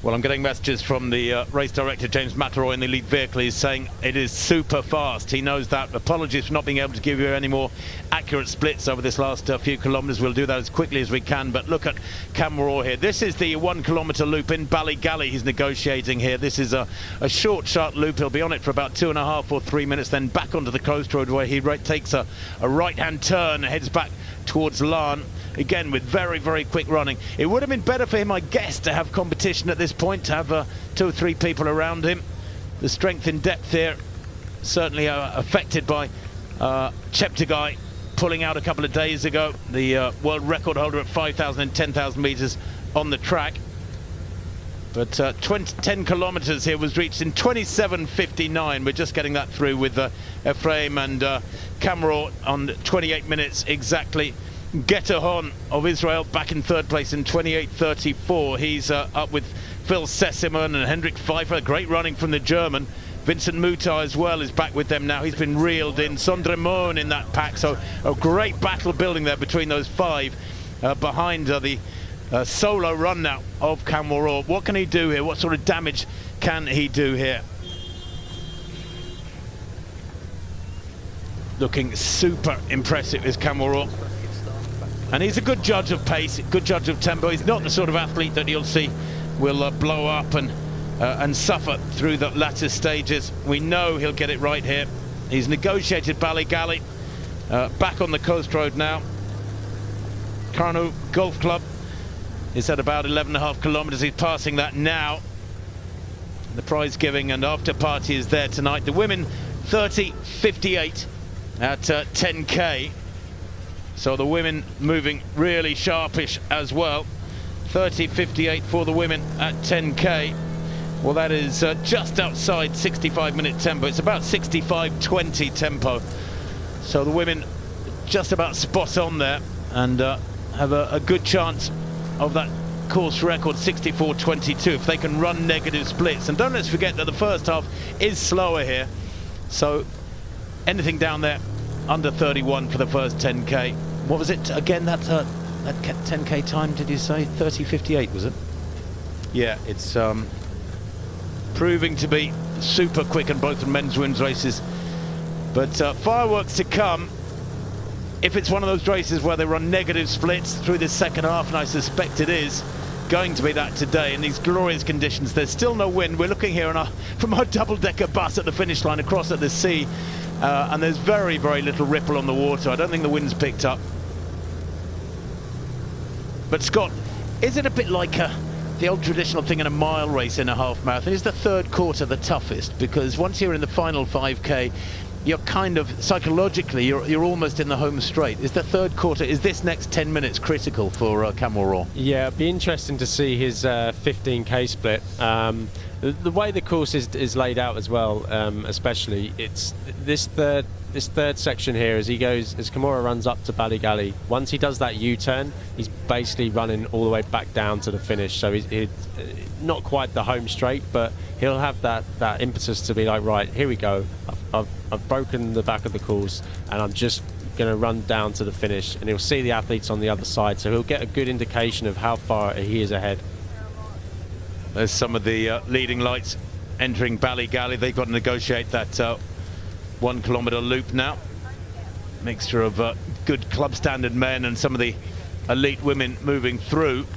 Well, I'm getting messages from the race director, James McElroy, in the lead vehicle. He's saying it is super fast. He knows that. Apologies for not being able to give you any more accurate splits over this last few kilometres. We'll do that as quickly as we can. But look at Cameraw here. This is the 1 kilometre loop in Ballygally he's negotiating here. This is a short, sharp loop. He'll be on it for about 2.5 or 3 minutes, then back onto the coast road where he takes a right-hand turn and heads back towards Larne. Again, with very, very quick running. It would have been better for him, I guess, to have competition at this point, to have 2 or 3 people around him. The strength in depth here certainly affected by Cheptegei pulling out a couple of days ago, the world record holder at 5,000 and 10,000 metres on the track. But 10 kilometres here was reached in 27:59. We're just getting that through with Ephraim and Cameraw on 28 minutes exactly. Getahon of Israel back in 3rd place in 28:34. He's up with Phil Sessimon and Hendrik Pfeiffer. Great running from the German. Vincent Mutai as well is back with them now. He's been reeled in. Sondre Moen in that pack. So a great battle building there between those 5 behind the solo run now of Cameraw. What can he do here? What sort of damage can he do here? Looking super impressive is Cameraw. And he's a good judge of pace, good judge of tempo. He's not the sort of athlete that you'll see will blow up and suffer through the latter stages. We know he'll get it right here. He's negotiated Ballygally, back on the coast road now. Carno Golf Club is at about 11.5 kilometres. He's passing that now. The prize giving and after party is there tonight. The women 30:58 at 10k. So the women moving really sharpish as well. 30:58 for the women at 10k. Well, that is just outside 65-minute tempo. It's about 65:20 tempo. So the women just about spot on there and have a good chance of that course record 64:22 if they can run negative splits. And don't let's forget that the first half is slower here. So anything down there under 31 for the first 10k. What was it again, that 10k time, did you say? 30:58 was it? Yeah, it's proving to be super quick in both the men's women's races. But fireworks to come if it's one of those races where they run negative splits through the second half, and I suspect it is going to be that today in these glorious conditions. There's still no wind. We're looking here from our double-decker bus at the finish line across at the sea. And there's very, very little ripple on the water. I don't think the wind's picked up. But Scott, is it a bit like the old traditional thing in a mile race in a half marathon? Is the 3rd quarter the toughest? Because once you're in the final 5k, you're kind of psychologically you're almost in the home straight. Is the 3rd quarter, is this next 10 minutes critical for Cameraw? Yeah, it'd be interesting to see his 15k split. The way the course is laid out as well, especially, it's this third section here as Cameraw runs up to Ballygally. Once he does that U-turn, he's basically running all the way back down to the finish. So he's not quite the home straight, but he'll have that impetus to be like, right, here we go. I've broken the back of the course, and I'm just going to run down to the finish. And he'll see the athletes on the other side, so he'll get a good indication of how far he is ahead. There's some of the leading lights entering Ballygally. They've got to negotiate that 1 kilometre loop now. Mixture of good club standard men and some of the elite women moving through.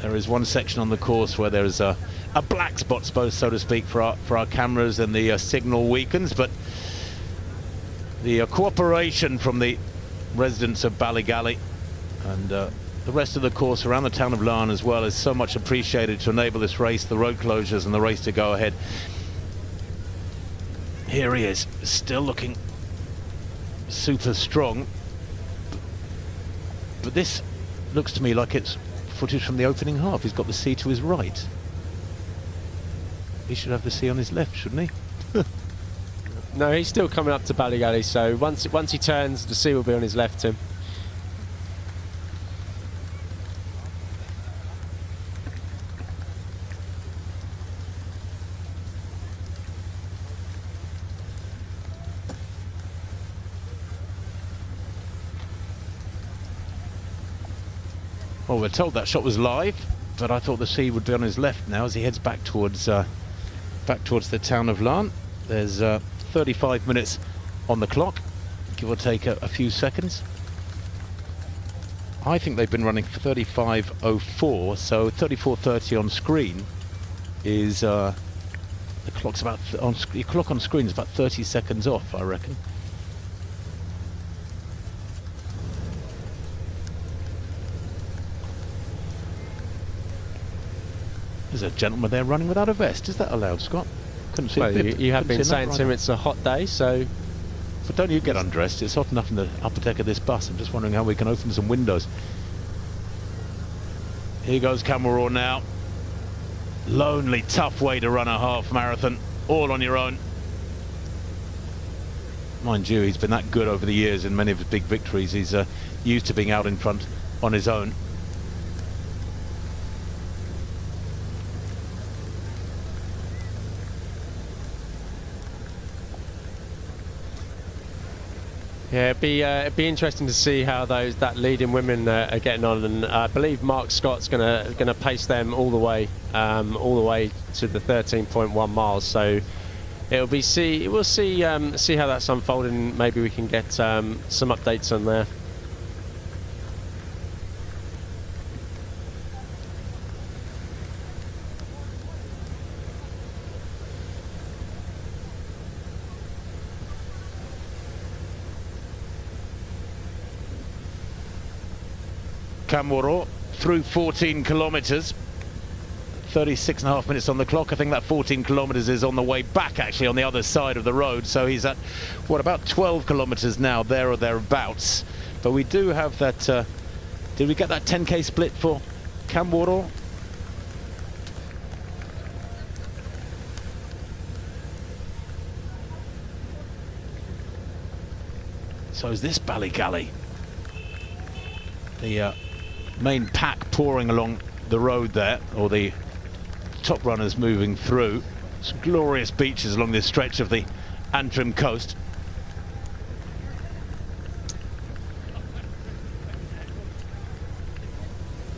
There is one section on the course where there is a black spot, so to speak, for our cameras, and the signal weakens, but the cooperation from the residents of Ballygally and the rest of the course around the town of Larne as well is so much appreciated to enable this race, the road closures and the race to go ahead. Here he is, still looking super strong, but this looks to me like it's footage from the opening half. He's got the sea to his right. He should have the sea on his left, shouldn't he? No, he's still coming up to Ballygally, so once he turns, the sea will be on his left, Tim. Well, we're told that shot was live, but I thought the sea would be on his left now as he heads back towards the town of Larne. There's 35 minutes on the clock, give or take a few seconds. I think they've been running for 35:04, so 34:30 on screen is the clock's about the clock on screen is about 30 seconds off, I reckon. There's a gentleman there running without a vest. Is that allowed, Scott? Couldn't see. Well, you have been saying to him it's a hot day, so. But don't you get undressed? It's hot enough in the upper deck of this bus. I'm just wondering how we can open some windows. Here goes Cameraw now. Lonely, tough way to run a half marathon, all on your own. Mind you, he's been that good over the years in many of his big victories. He's used to being out in front on his own. Yeah, it'd be interesting to see how that leading women are getting on, and I believe Mark Scott's gonna pace them all the way to the 13.1 miles. So we'll see how that's unfolding. Maybe we can get some updates on there. Cameraw through 14 kilometres, 36.5 minutes on the clock. I think that 14 kilometres is on the way back, actually, on the other side of the road. So he's at, what, about 12 kilometres now, there or thereabouts. But we do have that, did we get that 10k split for Cameraw? So is this Ballygally. The main pack pouring along the road there, or the top runners moving through. Some glorious beaches along this stretch of the Antrim coast.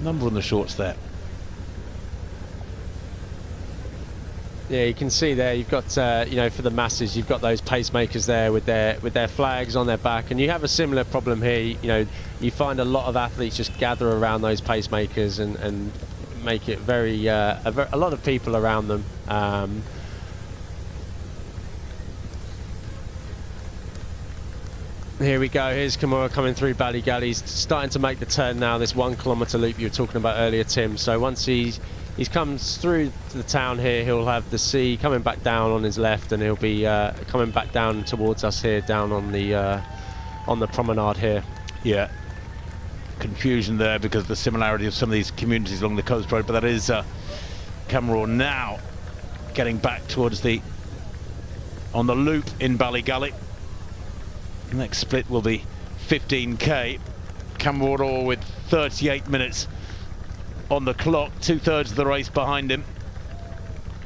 Number on the shorts there. Yeah, you can see there you've got you know, for the masses, you've got those pacemakers there with their flags on their back, and you have a similar problem here. You know, you find a lot of athletes just gather around those pacemakers and make it very a lot of people around them. Here we go, here's Kimura coming through Ballygally. He's starting to make the turn now, this 1 kilometre loop you were talking about earlier, Tim. So once he comes through the town here, he'll have the sea coming back down on his left, and he'll be coming back down towards us here, down on the promenade here. Yeah, confusion there because of the similarity of some of these communities along the coast road, but that is Cameraw now getting back towards on the loop in Ballygally. Next split will be 15k. Cameraw with 38 minutes on the clock, 2/3 of the race behind him.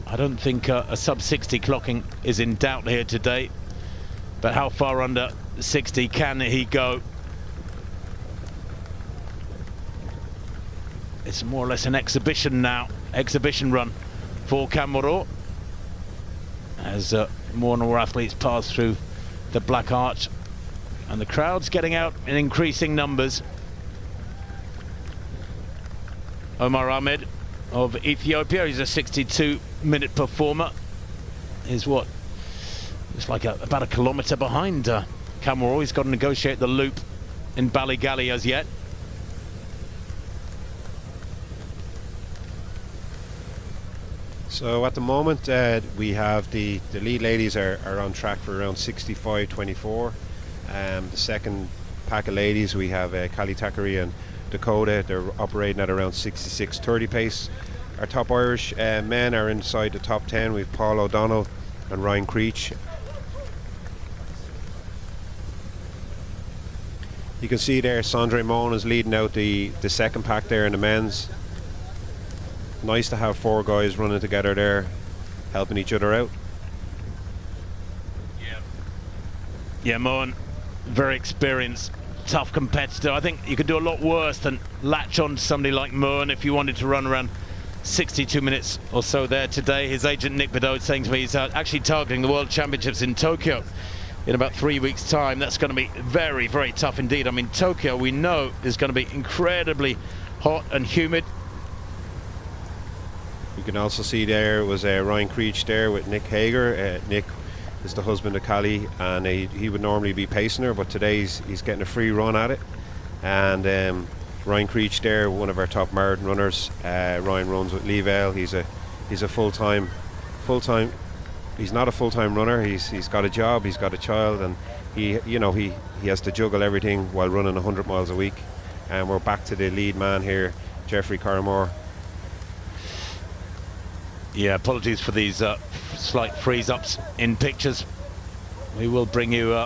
I don't think a sub 60 clocking is in doubt here today, but how far under 60 can he go? It's more or less an exhibition now, exhibition run for Cameraw as more and more athletes pass through the Black Arch, and the crowd's getting out in increasing numbers. Omar Ahmed of Ethiopia, he's a 62-minute performer. Is what? It's like about a kilometre behind Cameraw. He's got to negotiate the loop in Ballygally as yet. So at the moment we have the lead ladies are on track for around 65.24. The second pack of ladies, we have Callie Thackeray and Dakota. They're operating at around 66.30 pace. Our top Irish men are inside the top 10. We've Paul O'Donnell and Ryan Creech. You can see there Sondre Moan is leading out the second pack there in the men's. Nice to have 4 guys running together there, helping each other out. Yeah, Moan, very experienced, tough competitor. I think you could do a lot worse than latch on to somebody like Moan if you wanted to run around 62 minutes or so there today. His agent Nick Bedot saying to me he's actually targeting the World Championships in Tokyo in about 3 weeks' time. That's going to be very, very tough indeed. I mean, Tokyo, we know, is going to be incredibly hot and humid. You can also see there was Ryan Creech there with Nick Hager. Nick is the husband of Callie, and he would normally be pacing her, but today he's getting a free run at it. And Ryan Creech there, one of our top marathon runners. Ryan runs with Lee Vale. He's a full-time. He's not a full-time runner. He's got a job. He's got a child, and he has to juggle everything while running 100 miles a week. And we're back to the lead man here, Jeffrey Carmore. Yeah, apologies for these slight freeze-ups in pictures. We will bring you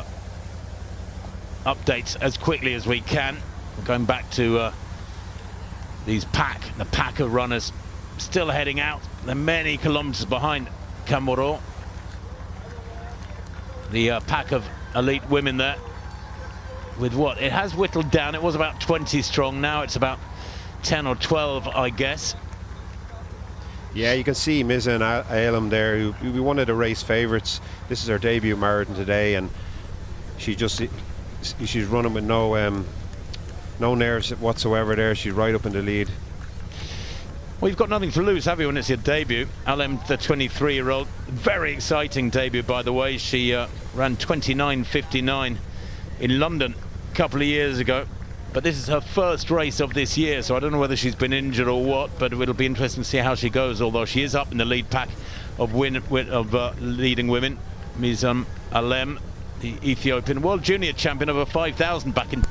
updates as quickly as we can. We're going back to the pack of runners still heading out. They're many kilometers behind Camoro. The pack of elite women there, with what? It has whittled down. It was about 20 strong. Now it's about 10 or 12, I guess. Yeah, you can see Miza and Ailem there, who we one of the race favourites. This is her debut marathon today, and she's running with no nerves whatsoever there. She's right up in the lead. Well, you've got nothing to lose, have you, when it's your debut? Ailem, the 23-year-old, very exciting debut, by the way. She ran 29.59 in London a couple of years ago. But this is her first race of this year, so I don't know whether she's been injured or what, but it'll be interesting to see how she goes, although she is up in the lead pack of leading women. Mizam Ailem, the Ethiopian World Junior Champion over 5,000 back in...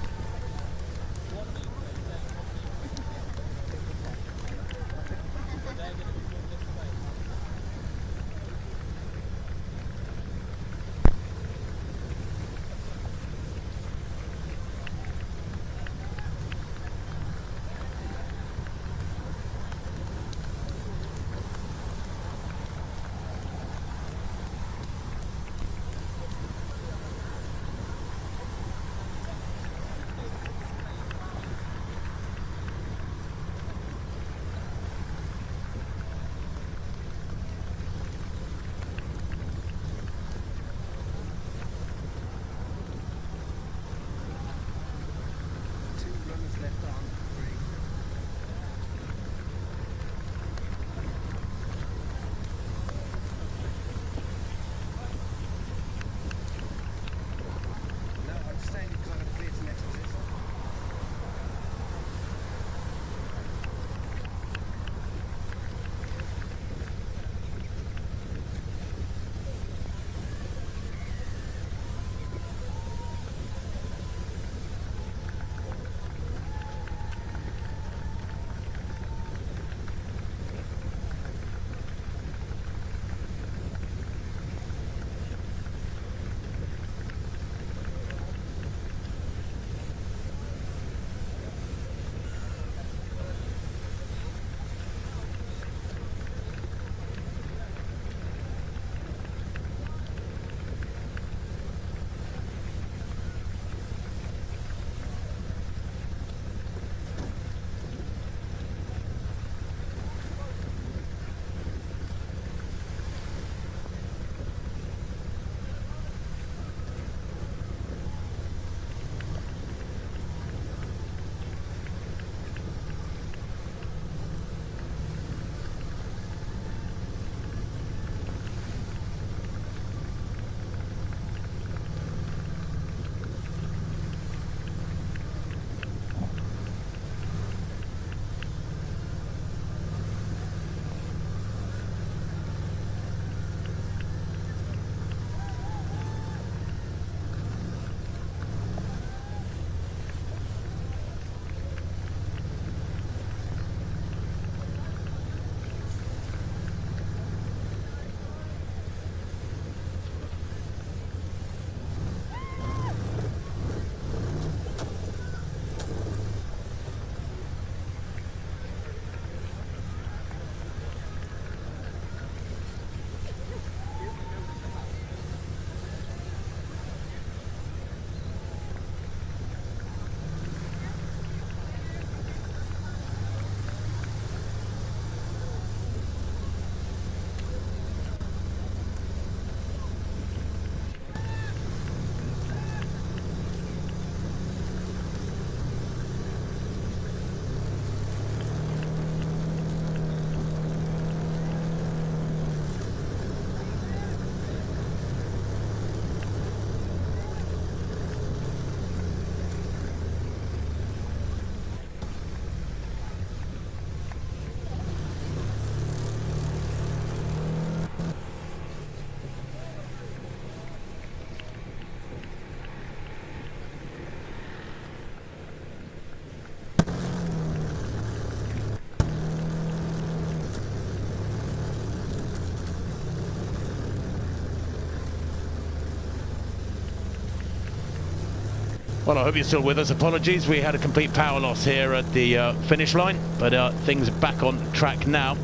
Well, I hope you're still with us. Apologies, we had a complete power loss here at the finish line, but things are back on track now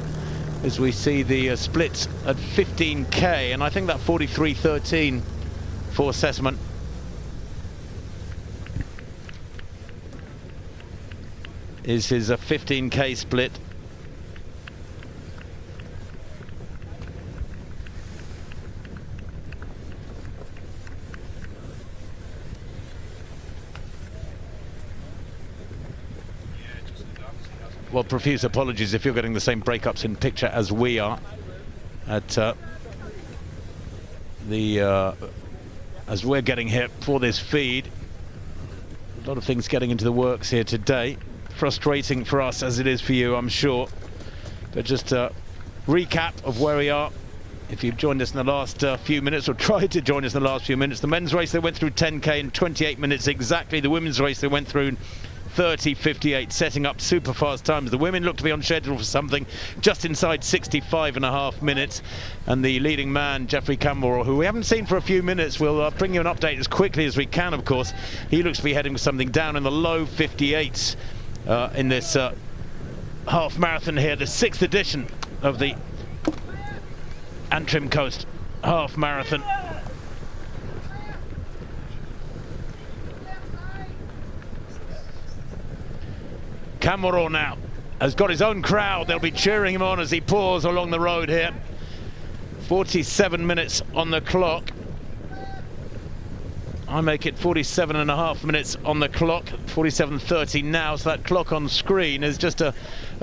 as we see the splits at 15k, and I think that 43.13 for Sessamon is his 15k split. Well, profuse apologies if you're getting the same breakups in picture as we are at as we're getting here for this feed. A lot of things getting into the works here today. Frustrating for us as it is for you, I'm sure. But just a recap of where we are. If you've joined us in the last few minutes, or tried to join us in the last few minutes, the men's race, they went through 10k in 28 minutes exactly. The women's race, they went through 30.58, setting up super fast times. The women look to be on schedule for something just inside 65.5 minutes, and the leading man, Geoffrey Campbell, who we haven't seen for a few minutes, we'll bring you an update as quickly as we can, of course. He looks to be heading for something down in the low 58s in this half marathon here, the 6th edition of the Antrim Coast half marathon. Cameron now has got his own crowd. They'll be cheering him on as he pours along the road here. 47 minutes on the clock. I make it 47.5 minutes on the clock. 47.30 now, so that clock on screen is just a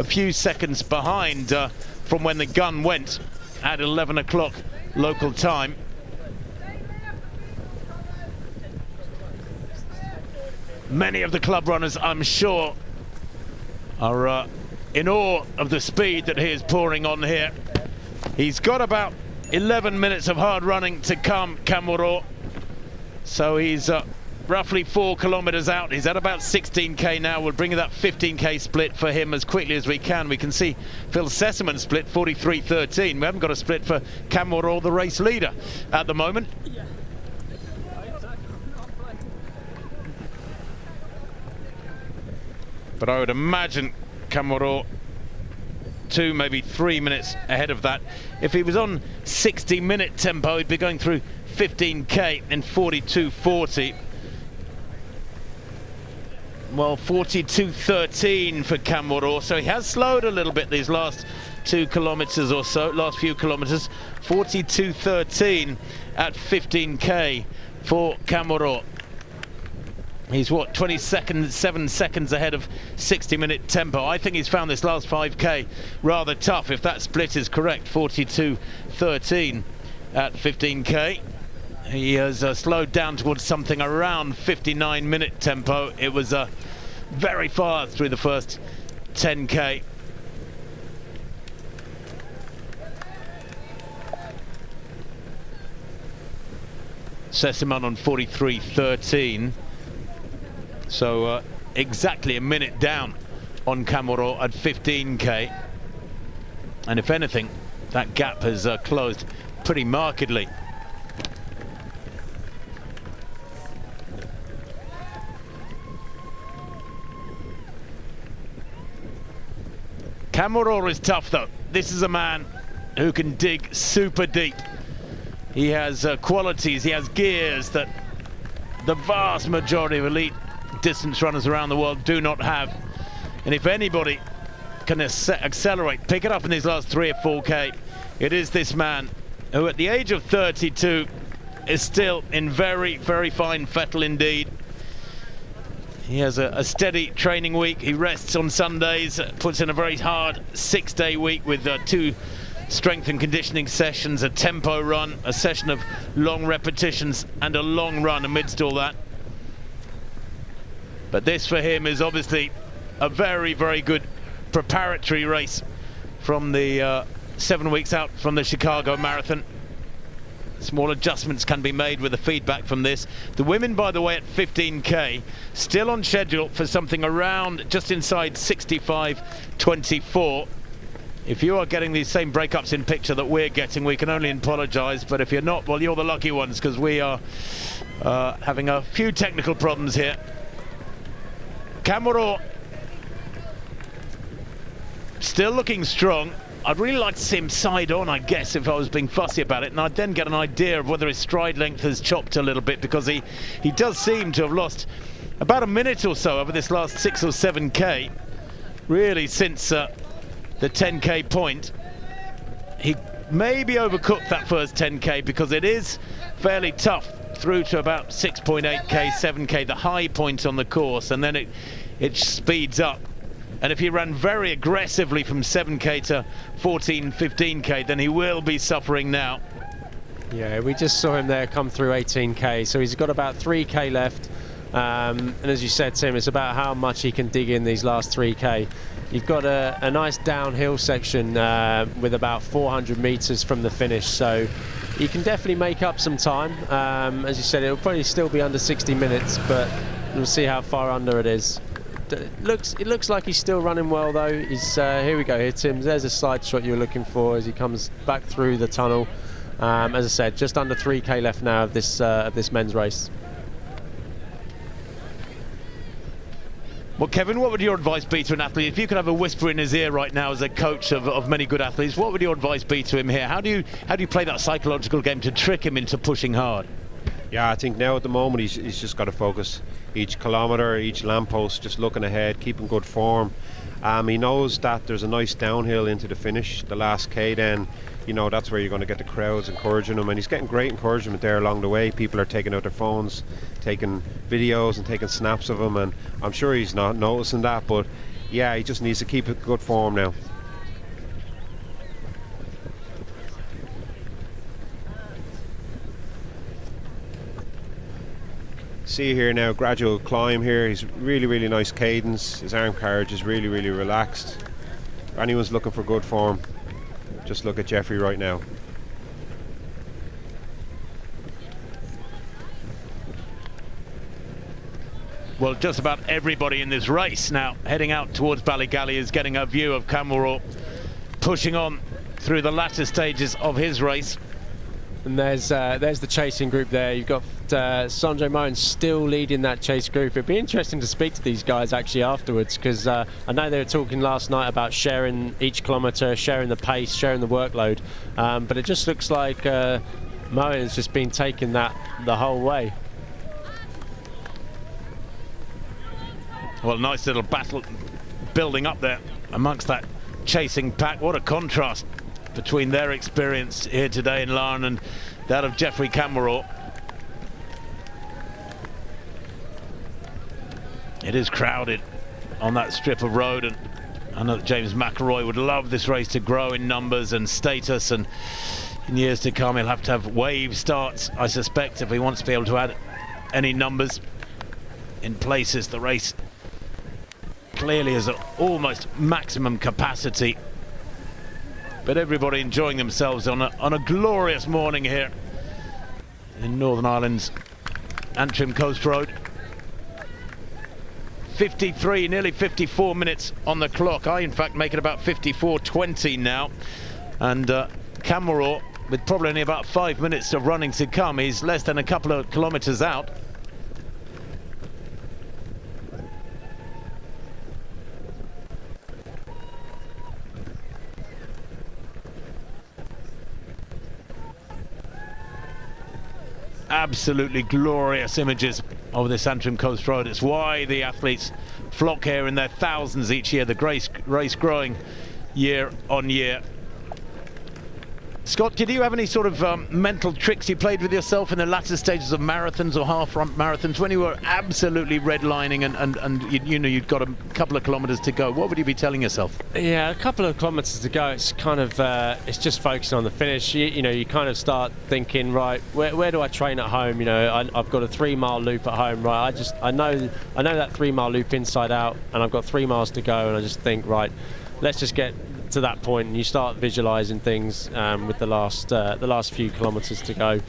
few seconds behind from when the gun went at 11 o'clock local time. Many of the club runners, I'm sure, are in awe of the speed that he is pouring on here. He's got about 11 minutes of hard running to come, Camoro. So he's roughly 4 kilometers out. He's at about 16k now. We'll bring that 15k split for him as quickly as we can. We can see Phil Sessamon split 43.13. We haven't got a split for Camoro, the race leader, at the moment. But I would imagine Camoro 2, maybe 3 minutes ahead of that. If he was on 60-minute tempo, he'd be going through 15k in 42.40. Well, 42.13 for Camoro, so he has slowed a little bit these last 2 kilometers or so, last few kilometers. 42.13 at 15k for Camoro. He's what, 7 seconds ahead of 60-minute tempo. I think he's found this last 5k rather tough, if that split is correct. 42.13 at 15k. He has slowed down towards something around 59-minute tempo. It was very fast through the first 10k. Sessamon on 43.13. So exactly a minute down on Camoro at 15k. And if anything, that gap has closed pretty markedly. Camoro is tough though. This is a man who can dig super deep. He has qualities, he has gears that the vast majority of elite distance runners around the world do not have. And if anybody can accelerate, pick it up in these last 3 or 4k, it is this man who at the age of 32 is still in very, very fine fettle indeed. He has a steady training week. He rests on Sundays, puts in a very hard 6-day week with 2 strength and conditioning sessions, a tempo run, a session of long repetitions and a long run amidst all that. But this for him is obviously a very, very good preparatory race from the 7 weeks out from the Chicago Marathon. Small adjustments can be made with the feedback from this. The women, by the way, at 15k, still on schedule for something around just inside 65.24. If you are getting these same breakups in picture that we're getting, we can only apologise, but if you're not, well, you're the lucky ones, because we are having a few technical problems here. Camero still looking strong. I'd really like to see him side on, I guess, if I was being fussy about it, and I'd then get an idea of whether his stride length has chopped a little bit, because he does seem to have lost about a minute or so over this last 6 or 7k, really, since the 10k point. He maybe overcooked that first 10k, because it is fairly tough through to about 6.8k, 7k, the high point on the course, and then it speeds up. And if he ran very aggressively from 7k to 14, 15k, then he will be suffering now. Yeah, we just saw him there come through 18k, so he's got about 3k left. And as you said, Tim, it's about how much he can dig in these last 3k. You've got a nice downhill section with about 400 meters from the finish, so he can definitely make up some time. As you said, it'll probably still be under 60 minutes, but we'll see how far under it is. It looks like he's still running well, though. He's here we go here, Tim. There's a side shot you were looking for as he comes back through the tunnel. As I said, just under 3k left now of this men's race. Well, Kevin, what would your advice be to an athlete? If you could have a whisper in his ear right now as a coach of many good athletes, what would your advice be to him here? How do you play that psychological game to trick him into pushing hard? Yeah, I think now at the moment he's just got to focus each kilometre, each lamppost, just looking ahead, keeping good form. He knows that there's a nice downhill into the finish, the last K then, you know, that's where you're going to get the crowds encouraging him, and he's getting great encouragement there along the way. People are taking out their phones, taking videos and taking snaps of him, and I'm sure he's not noticing that, but yeah, he just needs to keep a good form now. See here now, gradual climb here. He's really nice cadence. His arm carriage is really relaxed. If anyone's looking for good form, just look at Jeffrey right now. Well, just about everybody in this race now heading out towards Ballygally is getting a view of Camero pushing on through the latter stages of his race. And there's the chasing group there. You've got Sanjay Mohan still leading that chase group. It'd be interesting to speak to these guys actually afterwards, because I know they were talking last night about sharing each kilometre, sharing the pace, sharing the workload. But it just looks like Mohan's just been taking that the whole way. Well, nice little battle building up there amongst that chasing pack. What a contrast between their experience here today in Larne and that of Jeffrey Camero. It is crowded on that strip of road, and I know that James McElroy would love this race to grow in numbers and status, and in years to come he'll have to have wave starts, I suspect, if he wants to be able to add any numbers in places. The race clearly is at almost maximum capacity, but everybody enjoying themselves on a glorious morning here in Northern Ireland's Antrim Coast Road. 53, nearly 54 minutes on the clock. I in fact make it about 54:20 now, and Camero, with probably only about 5 minutes of running to come, he's less than a couple of kilometres out. Absolutely glorious images of this Antrim Coast Road. It's why the athletes flock here in their thousands each year, the race growing year on year. Scott, did you have any sort of mental tricks you played with yourself in the latter stages of marathons or half marathons when you were absolutely redlining and you know you'd got a couple of kilometres to go? What would you be telling yourself? Yeah, a couple of kilometres to go. It's kind of it's just focusing on the finish. You know, you kind of start thinking, right, where do I train at home? You know, I've got a 3-mile loop at home, right? I know that 3-mile loop inside out, and I've got 3 miles to go, and I just think, right, let's just get to that point, and you start visualizing things with the last few kilometers to go.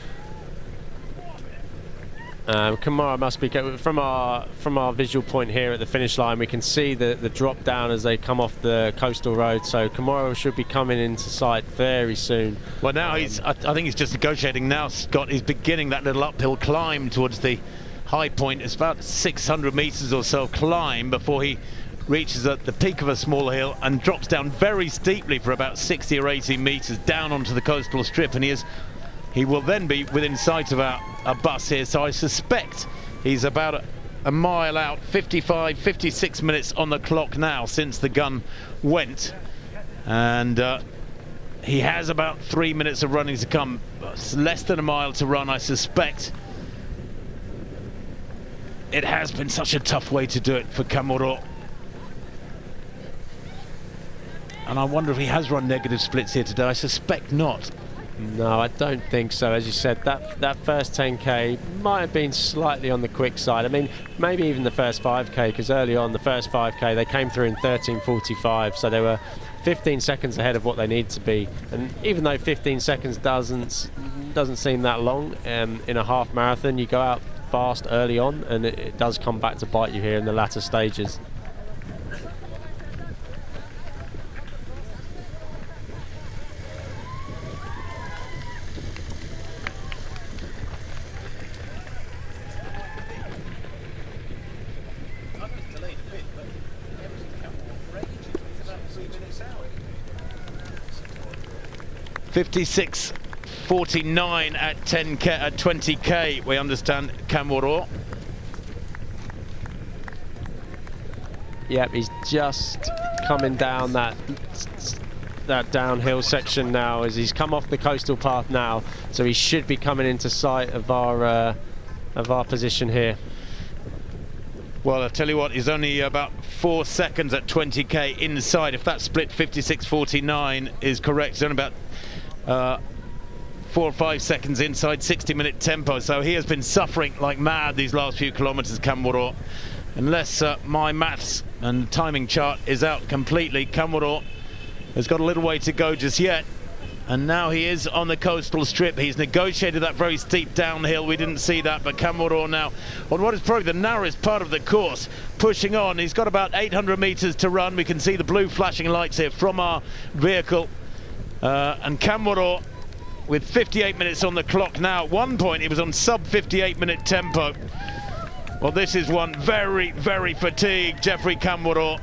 Kamara must be from our visual point here at the finish line. We can see the drop down as they come off the coastal road. So Kamara should be coming into sight very soon. Well, now I think he's just negotiating now. Scott is beginning that little uphill climb towards the high point. It's about 600 meters or so climb before he reaches at the peak of a small hill and drops down very steeply for about 60 or 80 meters down onto the coastal strip, and he will then be within sight of a bus here. So I suspect he's about a mile out, 56 minutes on the clock now since the gun went, and he has about 3 minutes of running to come. It's less than a mile to run, I suspect. It has been such a tough way to do it for Kamuro. And I wonder if he has run negative splits here today. I suspect not. No, I don't think so. As you said, that first 10k might have been slightly on the quick side. I mean, maybe even the first 5k, because early on, the first 5k, they came through in 13:45, so they were 15 seconds ahead of what they needed to be. And even though 15 seconds doesn't seem that long in a half marathon, you go out fast early on, and it does come back to bite you here in the latter stages. .56.49 at 10k, at 20k. We understand Kamuro. Yep, he's just coming down that downhill section now as he's come off the coastal path now. So he should be coming into sight of our position here. Well, I'll tell you what, he's only about 4 seconds at 20k inside. If that split 56.49 is correct, he's only about 4 or 5 seconds inside 60-minute tempo. So he has been suffering like mad these last few kilometers, Kamuro. Unless my maths and timing chart is out completely, Kamuro has got a little way to go just yet. And now he is on the coastal strip. He's negotiated that very steep downhill. We didn't see that, but Kamuro now on what is probably the narrowest part of the course, pushing on. He's got about 800 meters to run. We can see the blue flashing lights here from our vehicle. And Kamuro with 58 minutes on the clock now. At one point he was on sub 58-minute tempo. Well, this is one very, very fatigued Geoffrey Kamuro.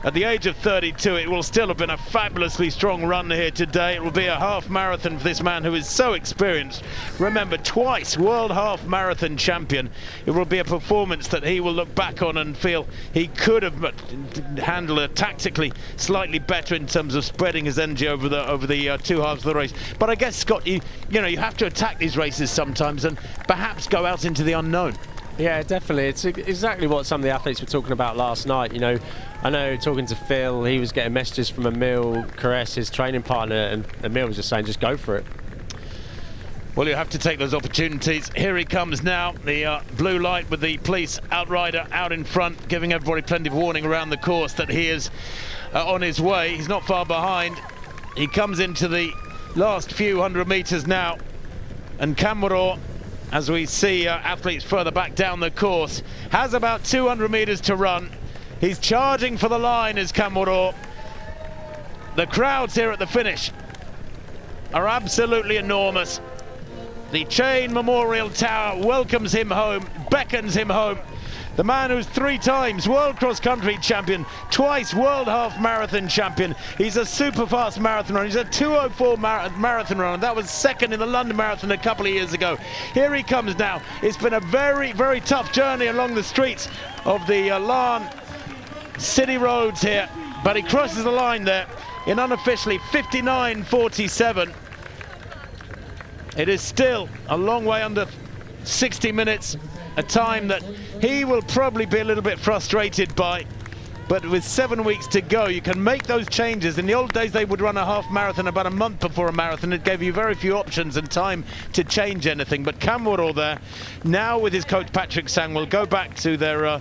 At the age of 32, it will still have been a fabulously strong run here today. It will be a half marathon for this man who is so experienced. Remember, twice world half marathon champion. It will be a performance that he will look back on and feel he could have handled it tactically slightly better in terms of spreading his energy over the two halves of the race. But I guess, Scott, you have to attack these races sometimes and perhaps go out into the unknown. Yeah, definitely. It's exactly what some of the athletes were talking about last night. I know talking to Phil, he was getting messages from Emil Caress, his training partner, and Emil was just saying, just go for it. Well, you have to take those opportunities. Here he comes now, the blue light with the police outrider out in front, giving everybody plenty of warning around the course that he is on his way. He's not far behind. He comes into the last few hundred meters now, and Kamuro, as we see athletes further back down the course, has about 200 meters to run. He's charging for the line as Kamuro. The crowds here at the finish are absolutely enormous. The Chain Memorial Tower welcomes him home, beckons him home. The man who's 3 times world cross-country champion, twice world half marathon champion. He's a super fast marathon runner. He's a 2:04 marathon runner. That was second in the London Marathon a couple of years ago. Here he comes now. It's been a very, very tough journey along the streets of the Larne city roads here, but he crosses the line there in unofficially 59:47. It is still a long way under 60 minutes, a time that he will probably be a little bit frustrated by. But with 7 weeks to go, you can make those changes. In the old days, they would run a half marathon about a month before a marathon. It gave you very few options and time to change anything. But Kamuro there, now with his coach Patrick Sang, will go back to their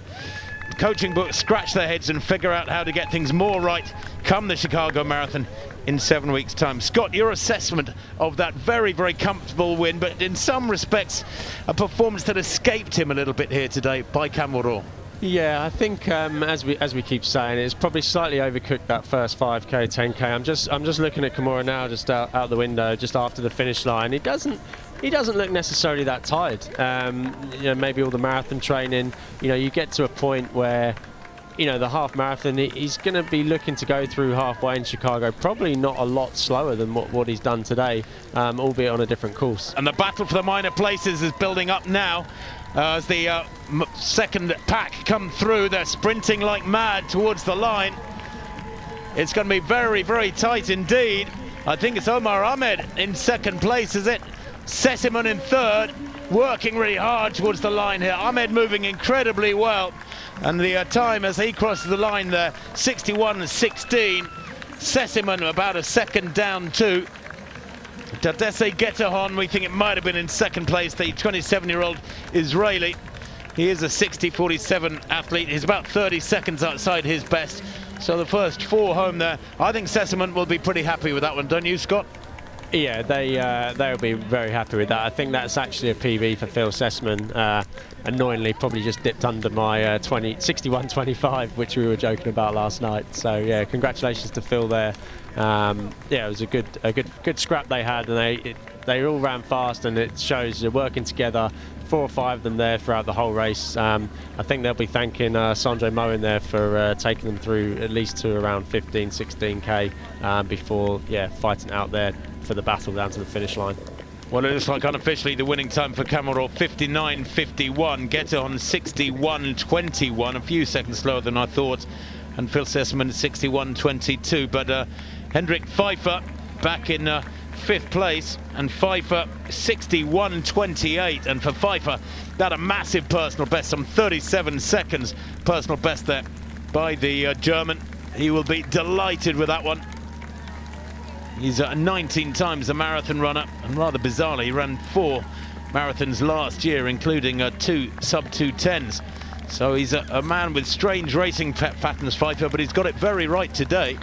coaching book, scratch their heads and figure out how to get things more right come the Chicago Marathon. in 7 weeks' time. Scott, your assessment of that very, very comfortable win, but in some respects a performance that escaped him a little bit here today by Camel. Yeah, I think as we keep saying, it's probably slightly overcooked that first 5k, 10k. I'm just looking at Kimura now, just out the window, just after the finish line. He doesn't look necessarily that tired. You know, maybe all the marathon training. You know, you get to a point where, you know, the half marathon, he's going to be looking to go through halfway in Chicago, probably not a lot slower than what he's done today, albeit on a different course. And the battle for the minor places is building up now as the second pack come through. They're sprinting like mad towards the line. It's going to be very, very tight indeed. I think it's Omar Ahmed in second place, is it? Sessimon in third, working really hard towards the line here. Ahmed moving incredibly well. And the time as he crosses the line there, 61.16. Sessimon about a second down too. Tadesse Getahon, we think it might have been in second place, the 27-year-old Israeli. He is a 60.47 athlete. He's about 30 seconds outside his best. So the first four home there. I think Sessimon will be pretty happy with that one, don't you, Scott? Yeah, they'll be very happy with that. I think that's actually a PB for Phil Sessimon. Annoyingly, probably just dipped under my 61.25, which we were joking about last night. So yeah, congratulations to Phil there. Yeah, it was a good scrap they had, and they all ran fast, and it shows they're working together. 4 or 5 of them there throughout the whole race. I think they'll be thanking Sanjay Moen there for taking them through at least to around 15, 16k before fighting out there for the battle down to the finish line. Well, it looks like unofficially the winning time for Camel 59.51. Getahon 61.21, a few seconds slower than I thought, and Phil Sessimon 61.22. But Hendrik Pfeiffer back in 5th place, and Pfeiffer 61.28. And for Pfeiffer, that a massive personal best, some 37 seconds personal best there by the German. He will be delighted with that one. He's 19 times a marathon runner, and rather bizarrely, he ran 4 marathons last year, including 2 sub-210s. So he's a man with strange racing patterns, Pfeiffer, but he's got it very right today.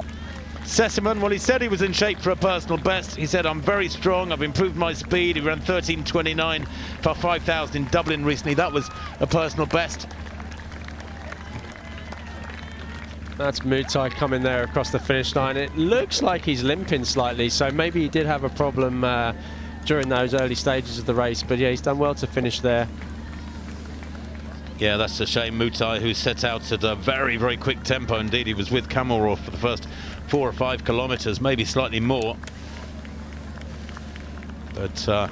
Sessimon, well, he said he was in shape for a personal best. He said, I'm very strong, I've improved my speed. He ran 13.29 for 5,000 in Dublin recently. That was a personal best. That's Mutai coming there across the finish line. It looks like he's limping slightly, so maybe he did have a problem during those early stages of the race, but yeah, he's done well to finish there. Yeah, that's a shame. Mutai, who set out at a very, very quick tempo indeed. He was with Camel for the first 4 or 5 kilometers, maybe slightly more. But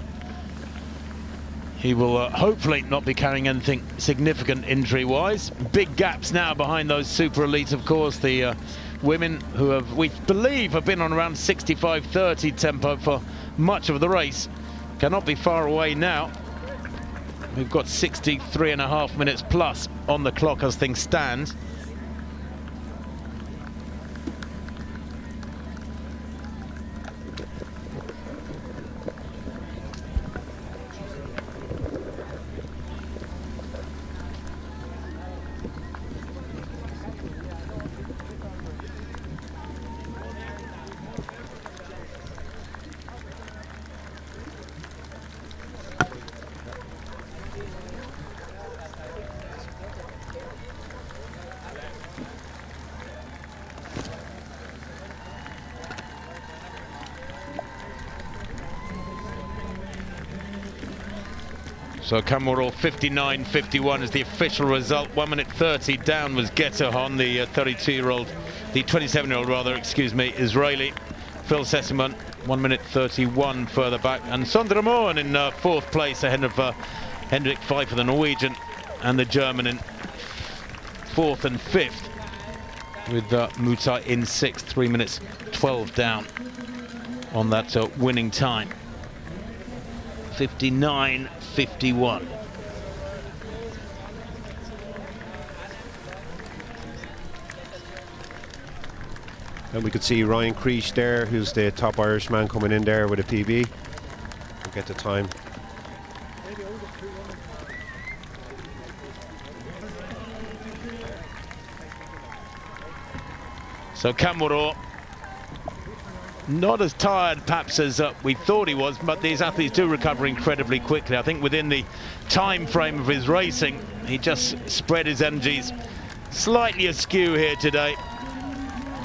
he will hopefully not be carrying anything significant injury-wise. Big gaps now behind those super elite, of course. The women who we believe have been on around 65.30 tempo for much of the race cannot be far away now. We've got 63.5 minutes plus on the clock as things stand. So Camel 59.51 is the official result. 1 minute 30 down was Getahon, the 32-year-old, the 27-year-old rather, excuse me, Israeli. Phil Sessimon, 1 minute 31 further back, and Sondre Moen in 4th place ahead of Hendrik Pfeiffer, the Norwegian, and the German in 4th and 5th, with Mutai in 6th, 3 minutes 12 down on that winning time. 59.51. And we could see Ryan Creech there, who's the top Irishman, coming in there with a PB. We'll get the time. So Camel not as tired perhaps as we thought he was, but these athletes do recover incredibly quickly. I think within the time frame of his racing, he just spread his energies slightly askew here today.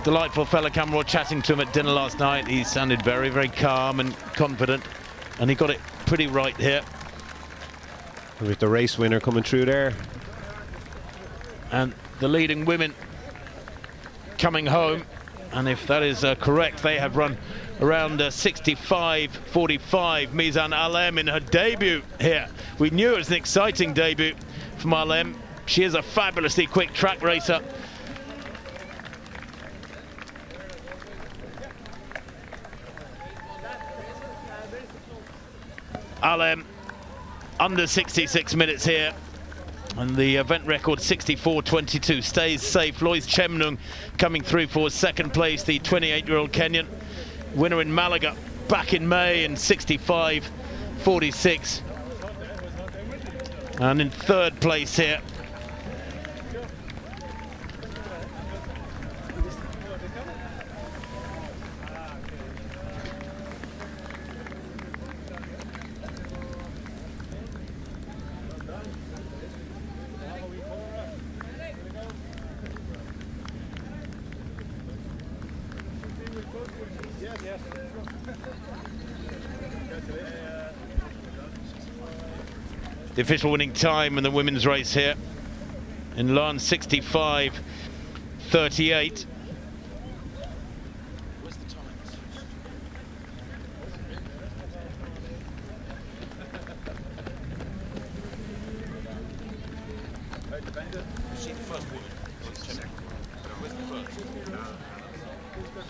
Delightful fellow cameraman chatting to him at dinner last night. He sounded very, very calm and confident, and he got it pretty right here. With the race winner coming through there. And the leading women coming home, and if that is correct, they have run around 65.45. Mizan Alem in her debut here. We knew it was an exciting debut from Alem. She is a fabulously quick track racer. Alem under 66 minutes here, and the event record 64.22 stays safe. Lois Chemnung coming through for second place, the 28-year-old Kenyan winner in Malaga back in May in 65.46, and in third place here the official winning time in the women's race here in Lawn 65.38.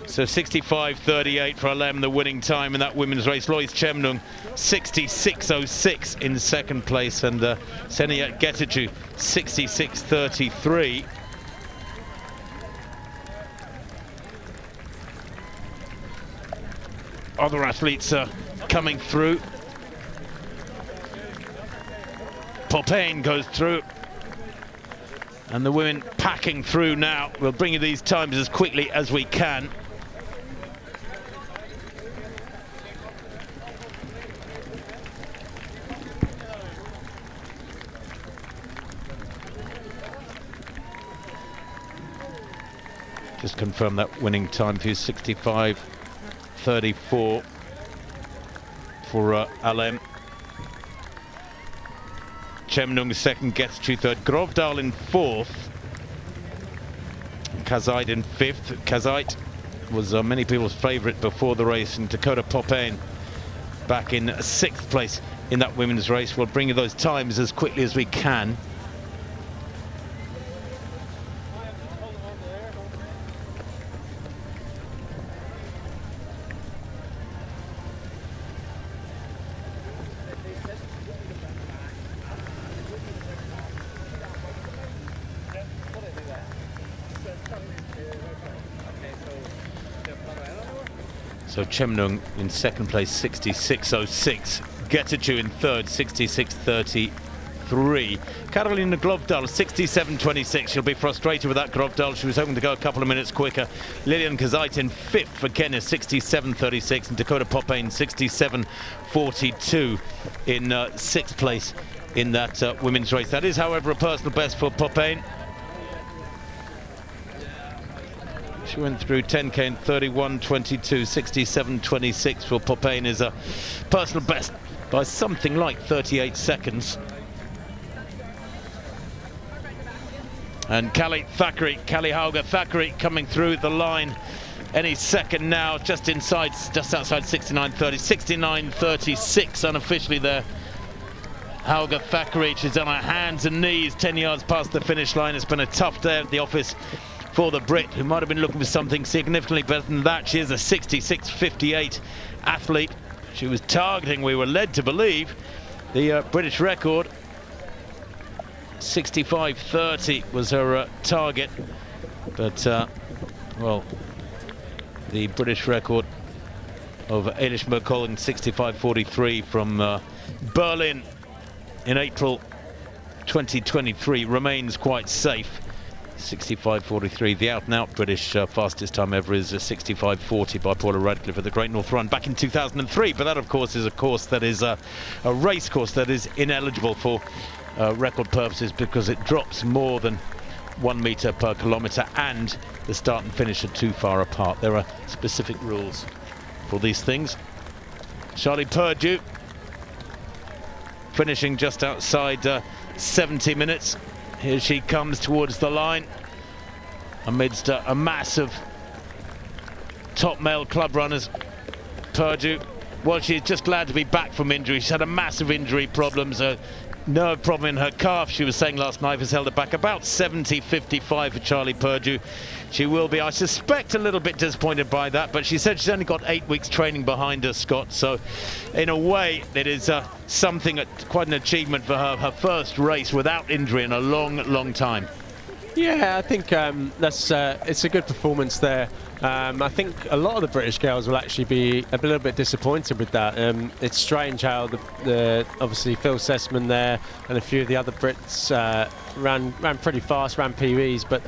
So 65.38 for Alem, the winning time in that women's race. Lois Chemnung 66.06 in second place, and Senia Getachew 66.33. Other athletes are coming through. Popane goes through, and the women packing through now. We'll bring you these times as quickly as we can. Just confirm that winning time for you, 65.34 for Alem. Chemnung second, Getachew third, Grovdal in fourth, Kazait in fifth. Kazait was many people's favourite before the race, and Dakota Popane back in sixth place in that women's race. We'll bring you those times as quickly as we can. So Chemnung in second place, 66.06. Getachew in third, 66.33. Carolina Glovdal, 67.26. She'll be frustrated with that, Glovdal. She was hoping to go a couple of minutes quicker. Lilian Kazait in fifth for Kenya, 67.36. And Dakota Popane, 67.42 in sixth place in that women's race. That is, however, a personal best for Popane. She went through 10k in 31.22, 67.26 for Popane is a personal best by something like 38 seconds. And Callie Hauger Thackeray coming through the line any second now, just outside 69.30, 69.36 unofficially there. Hauger Thackeray, she's on her hands and knees 10 yards past the finish line. It's been a tough day at the office for the Brit, who might have been looking for something significantly better than that. She is a 66.58 athlete. She was targeting, we were led to believe, the British record. 65.30 was her target, but well, the British record of Eilish McCollum, 65.43 from Berlin in April 2023, remains quite safe. 65.43. The out-and-out British fastest time ever is 65.40 by Paula Radcliffe at the Great North Run back in 2003. But that, of course, is a course that is a race course that is ineligible for record purposes because it drops more than 1 metre per kilometre and the start and finish are too far apart. There are specific rules for these things. Charlie Purdue finishing just outside 70 minutes. Here she comes towards the line amidst a mass of top male club runners. Purdue, well, she's just glad to be back from injury. She's had a massive injury problems. A nerve problem in her calf, she was saying last night, has held her back. About 70.55 for Charlie Purdue. She will be, I suspect, a little bit disappointed by that, but she said she's only got 8 weeks training behind her, Scott. So in a way, it is something, quite an achievement for her. Her first race without injury in a long, long time. Yeah, I think it's a good performance there. I think a lot of the British girls will actually be a little bit disappointed with that. It's strange how obviously Phil Sessman there and a few of the other Brits ran pretty fast, ran PBs, but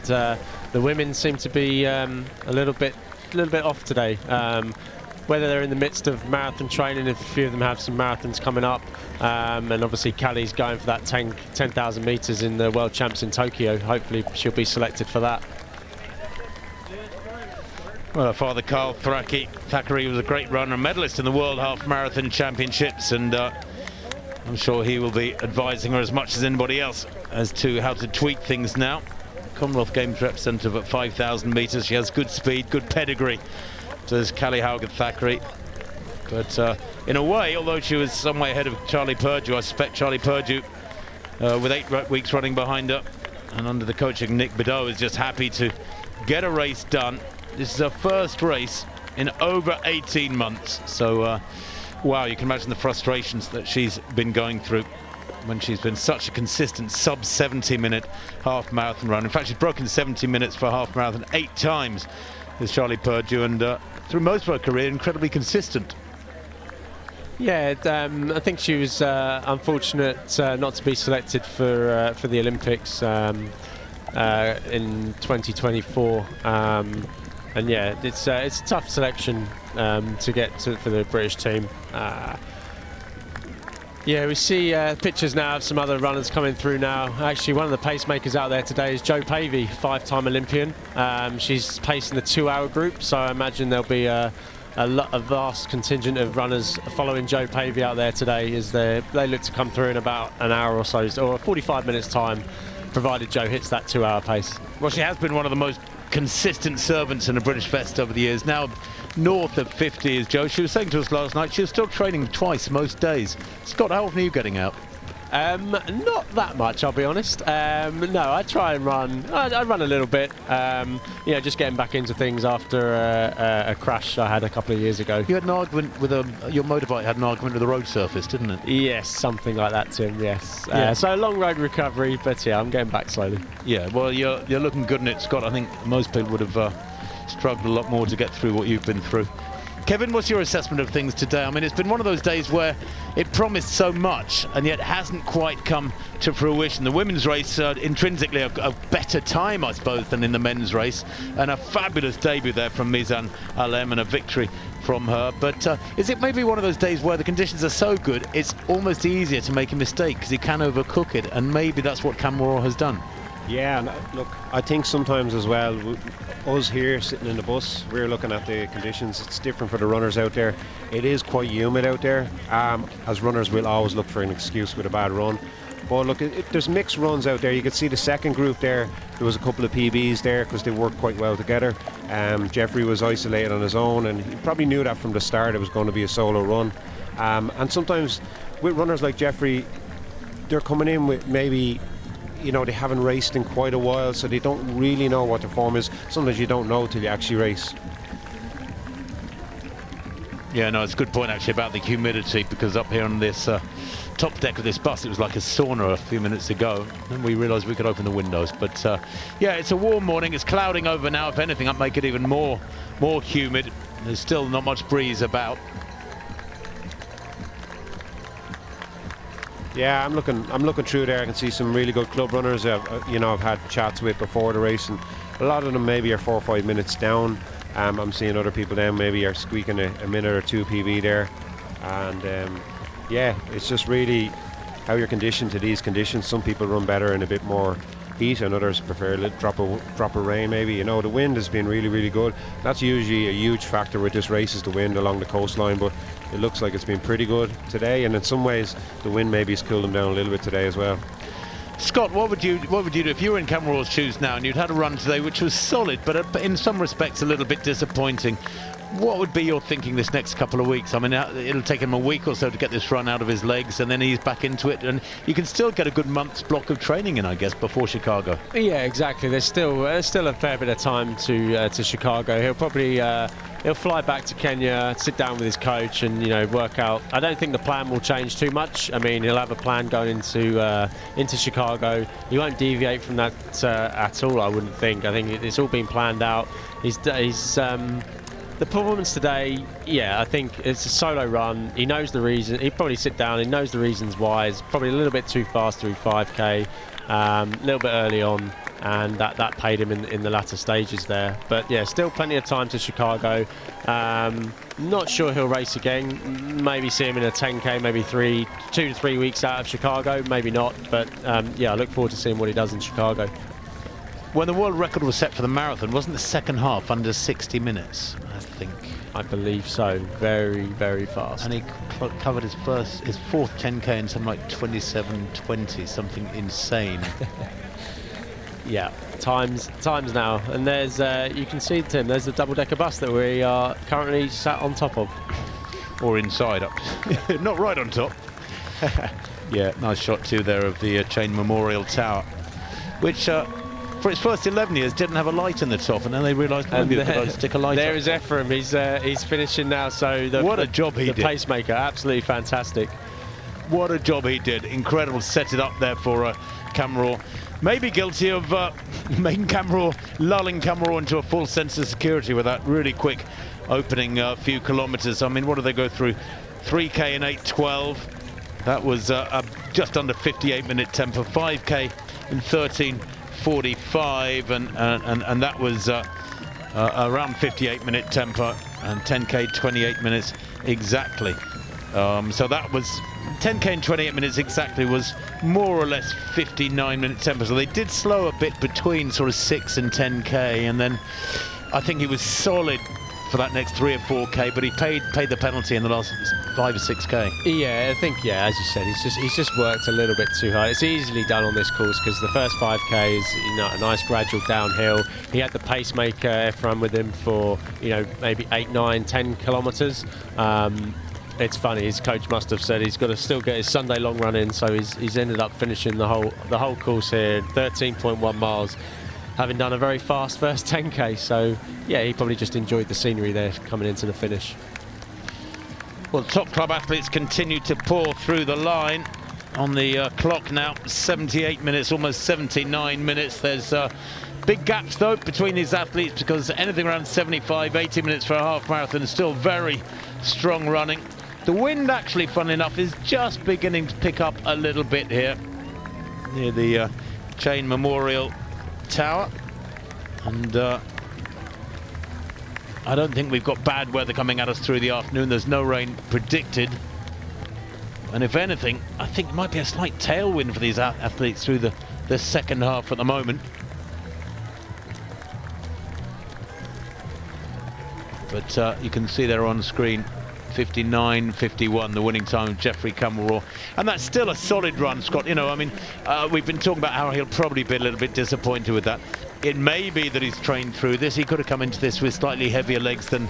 the women seem to be a little bit off today. Whether they're in the midst of marathon training, if a few of them have some marathons coming up, and obviously Callie's going for that 10,000 metres in the World Champs in Tokyo. Hopefully she'll be selected for that. Well, her father, Carl Thackeray, was a great runner, a medalist in the World Half Marathon Championships, and I'm sure he will be advising her as much as anybody else as to how to tweak things now. Commonwealth Games representative at 5,000 metres. She has good speed, good pedigree. Does Callie Hauger-Thackeray. But in a way, although she was some way ahead of Charlie Purdue, I suspect Charlie Purdue, with 8 weeks running behind her, and under the coaching of Nick Bideau, is just happy to get a race done. This is her first race in over 18 months. So, wow, you can imagine the frustrations that she's been going through when she's been such a consistent sub-70-minute half marathon run. In fact, she's broken 70 minutes for a half marathon 8 times with Charlie Purdue, and through most of her career, incredibly consistent. Yeah, I think she was unfortunate not to be selected for the Olympics in 2024. And yeah, it's a tough selection to get for the British team. Yeah, we see pictures now of some other runners coming through now. Actually, one of the pacemakers out there today is Jo Pavey, 5-time Olympian. She's pacing the 2-hour group, so I imagine there'll be a vast contingent of runners following Jo Pavey out there today as they look to come through in about an hour or so, or 45 minutes time, provided Jo hits that 2-hour pace. Well, she has been one of the most consistent servants in a British Vest over the years. Now north of 50 is Jo. She was saying to us last night she was still training twice most days. Scott, how often are you getting out? Not that much, I'll be honest. No, I try and run. I run a little bit. Just getting back into things after a crash I had a couple of years ago. You had an argument with your motorbike had an argument with the road surface, didn't it? Yes, something like that, Tim. Yes. Yeah. So long road recovery, but yeah, I'm getting back slowly. Yeah. Well, you're looking good in it, Scott. I think most people would have struggled a lot more to get through what you've been through. Kevin, what's your assessment of things today? I mean, it's been one of those days where it promised so much and yet hasn't quite come to fruition. The women's race, intrinsically a better time, I suppose, than in the men's race, and a fabulous debut there from Mizan Alem and a victory from her. But is it maybe one of those days where the conditions are so good it's almost easier to make a mistake because you can overcook it, and maybe that's what Cam Moore has done? Yeah, and look, I think sometimes as well, us here sitting in the bus, we're looking at the conditions. It's different for the runners out there. It is quite humid out there. As runners, we'll always look for an excuse with a bad run. But look, there's mixed runs out there. You could see the second group there. There was a couple of PBs there because they worked quite well together. Jeffrey was isolated on his own, and he probably knew that from the start it was going to be a solo run. And sometimes with runners like Jeffrey, they're coming in with maybe, they haven't raced in quite a while, so they don't really know what their form is. Sometimes you don't know till you actually race. Yeah, no, it's a good point actually about the humidity, because up here on this top deck of this bus it was like a sauna a few minutes ago, and we realised we could open the windows. But yeah, it's a warm morning. It's clouding over now. If anything, that'll make it even more humid. There's still not much breeze about. Yeah, I'm looking through there. I can see some really good club runners. I've had chats with before the race, and a lot of them maybe are 4 or 5 minutes down. I'm seeing other people down maybe are squeaking a minute or two PB there, and yeah, it's just really how you're conditioned to these conditions. Some people run better in a bit more heat, and others prefer a little drop of rain maybe. You know, the wind has been really, really good. That's usually a huge factor with this race, is the wind along the coastline, but it looks like it's been pretty good today, and in some ways the wind maybe has cooled them down a little bit today as well. Scott, what would you do if you were in Cameron's shoes now and you'd had a run today which was solid but in some respects a little bit disappointing? What would be your thinking this next couple of weeks? I mean, it'll take him a week or so to get this run out of his legs, and then he's back into it, and you can still get a good month's block of training in, I guess, before Chicago. Yeah, exactly. There's still a fair bit of time to Chicago. He'll probably he'll fly back to Kenya, sit down with his coach, and work out. I don't think the plan will change too much. I mean, he'll have a plan going into Chicago. He won't deviate from that at all, I wouldn't think. I think it's all been planned out. The performance today, yeah, I think it's a solo run. He knows the reason. He'd probably sit down. He knows the reasons why. It's probably a little bit too fast through 5K, a little bit early on, and that paid him in the latter stages there. But yeah, still plenty of time to Chicago. Not sure he'll race again. Maybe see him in a 10K, maybe 2 to 3 weeks out of Chicago. Maybe not. But yeah, I look forward to seeing what he does in Chicago. When the world record was set for the marathon, wasn't the second half under 60 minutes? I believe so. Very, very fast. And he covered his fourth 10K in something like 27:20, something insane. Yeah, times now. And there's you can see, Tim, there's the double-decker bus that we are currently sat on top of. Or inside, up. Not right on top. Yeah, nice shot too there of the Chain Memorial Tower, which for its first 11 years didn't have a light in the top, and then they realised maybe they could stick a light. There is Ephraim. He's finishing now. So what a job he did. The pacemaker, absolutely fantastic. What a job he did. Incredible. Set it up there for Cameron. Maybe guilty of lulling Cameron into a false sense of security with that really quick opening few kilometres. I mean, what did they go through? 3K in 8:12. That was just under 58-minute tempo. 5K in 13:45, and that was around 58-minute tempo, and 10K 28 minutes exactly. So that was 10K in 28 minutes exactly, was more or less 59-minute tempo. So they did slow a bit between sort of 6 and 10K, and then I think he was solid for that next 3 or 4K, but he paid the penalty in the last 5 or 6K. Yeah, I think, yeah, as you said, he's just worked a little bit too hard. It's easily done on this course because the first 5K is a nice gradual downhill. He had the pacemaker Ephraim with him for maybe 8, 9, 10 kilometres. It's funny, his coach must have said he's got to still get his Sunday long run in, so he's ended up finishing the whole course here, 13.1 miles. Having done a very fast first 10K, so yeah, he probably just enjoyed the scenery there coming into the finish. Well, top club athletes continue to pour through the line. On the clock now, 78 minutes, almost 79 minutes. There's big gaps though between these athletes, because anything around 75, 80 minutes for a half marathon is still very strong running. The wind, actually, funnily enough, is just beginning to pick up a little bit here near the Chain Memorial Tower, and I don't think we've got bad weather coming at us through the afternoon. There's no rain predicted, and if anything, I think it might be a slight tailwind for these athletes through the second half at the moment. But you can see there on screen 59.51, the winning time of Jeffrey Cameron, and that's still a solid run, Scott. I mean, we've been talking about how he'll probably be a little bit disappointed with that. It may be that he's trained through this. He could have come into this with slightly heavier legs than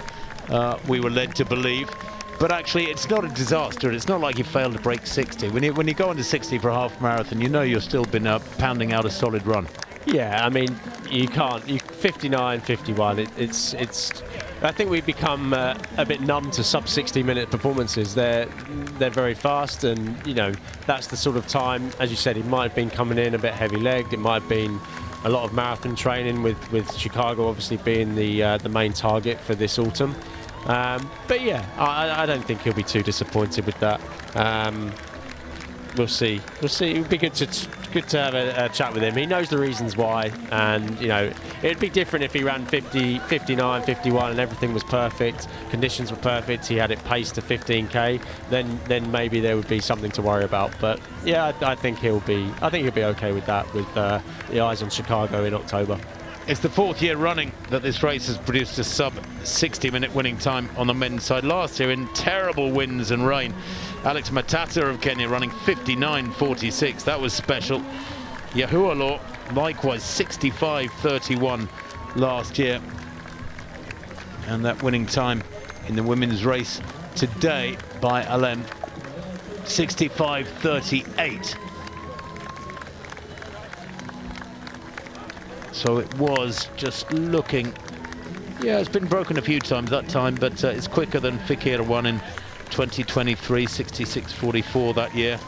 we were led to believe, but actually it's not a disaster. It's not like he failed to break 60. When you go into 60 for a half marathon, you've still been pounding out a solid run. Yeah, I mean, you can't. 59, 51. It's. I think we've become a bit numb to sub 60-minute performances. They're very fast, and that's the sort of time. As you said, he might have been coming in a bit heavy-legged. It might have been a lot of marathon training with Chicago obviously being the main target for this autumn. But yeah, I don't think he'll be too disappointed with that. we'll see. We'll see. It would be good to have a chat with him. He knows the reasons why, and you know, it'd be different if he ran 50, 59, 51, and everything was perfect. Conditions were perfect. He had it paced to 15k. Then maybe there would be something to worry about. But yeah, I think he'll be okay with that. With the eyes on Chicago in October. It's the 4th year running that this race has produced a sub 60-minute winning time on the men's side. Last year in terrible winds and rain, Alex Matata of Kenya running 59.46. That was special. Yahuwah Law likewise 65.31 last year. And that winning time in the women's race today by Alem, 65.38. So it was just looking, yeah, it's been broken a few times that time, but it's quicker than Fikir won in 2023, 66.44 that year.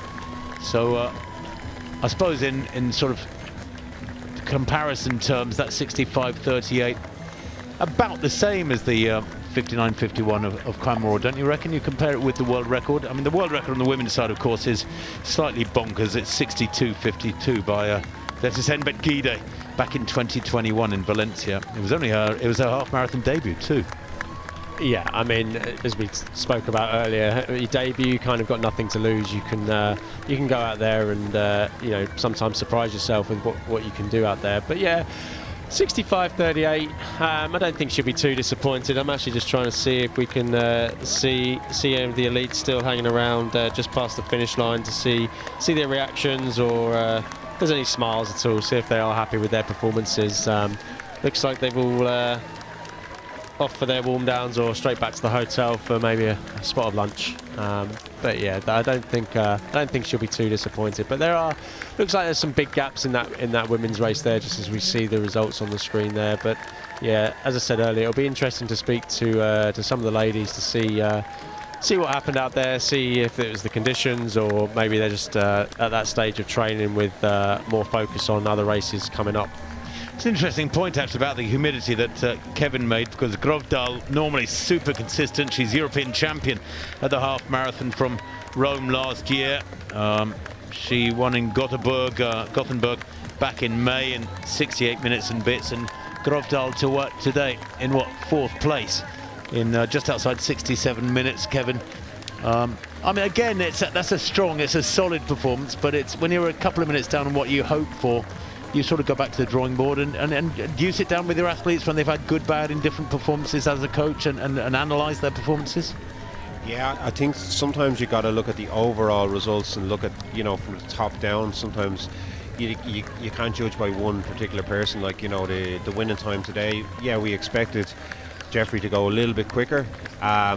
So I suppose in sort of comparison terms, that 65.38, about the same as the 59.51 of Condor, don't you reckon? You compare it with the world record. I mean, the world record on the women's side, of course, is slightly bonkers. It's 62.52 by Letisene Bet-Gide back in 2021 in Valencia. It was only her half marathon debut too. Yeah, I mean, as we spoke about earlier, your debut, you kind of got nothing to lose. You can go out there and you know, sometimes surprise yourself with what you can do out there. But yeah, 65.38. I don't think she'll be too disappointed. I'm actually just trying to see if we can see any of the elites still hanging around just past the finish line to see their reactions, or if there's any smiles at all. See if they are happy with their performances. Looks like they've all off for their warm downs or straight back to the hotel for maybe a spot of lunch. But yeah, I don't think she'll be too disappointed. But looks like there's some big gaps in that women's race there, just as we see the results on the screen there. But yeah, as I said earlier, it'll be interesting to speak to some of the ladies to see what happened out there, see if it was the conditions, or maybe they're just at that stage of training with more focus on other races coming up. It's an interesting point actually about the humidity that Kevin made, because Grovdal normally super consistent. She's European champion at the half marathon from Rome last year. She won in Gothenburg back in May in 68 minutes and bits, and Grovdal today in 4th place in just outside 67 minutes, Kevin. I mean, again, it's a solid performance, but it's when you're a couple of minutes down on what you hope for, you sort of go back to the drawing board. And do you sit down with your athletes when they've had good, bad, indifferent performances as a coach and analyse their performances? Yeah, I think sometimes you got to look at the overall results and look at, you know, from the top down. Sometimes you can't judge by one particular person. Like, you know, the winning time today, yeah, we expected Jeffrey to go a little bit quicker,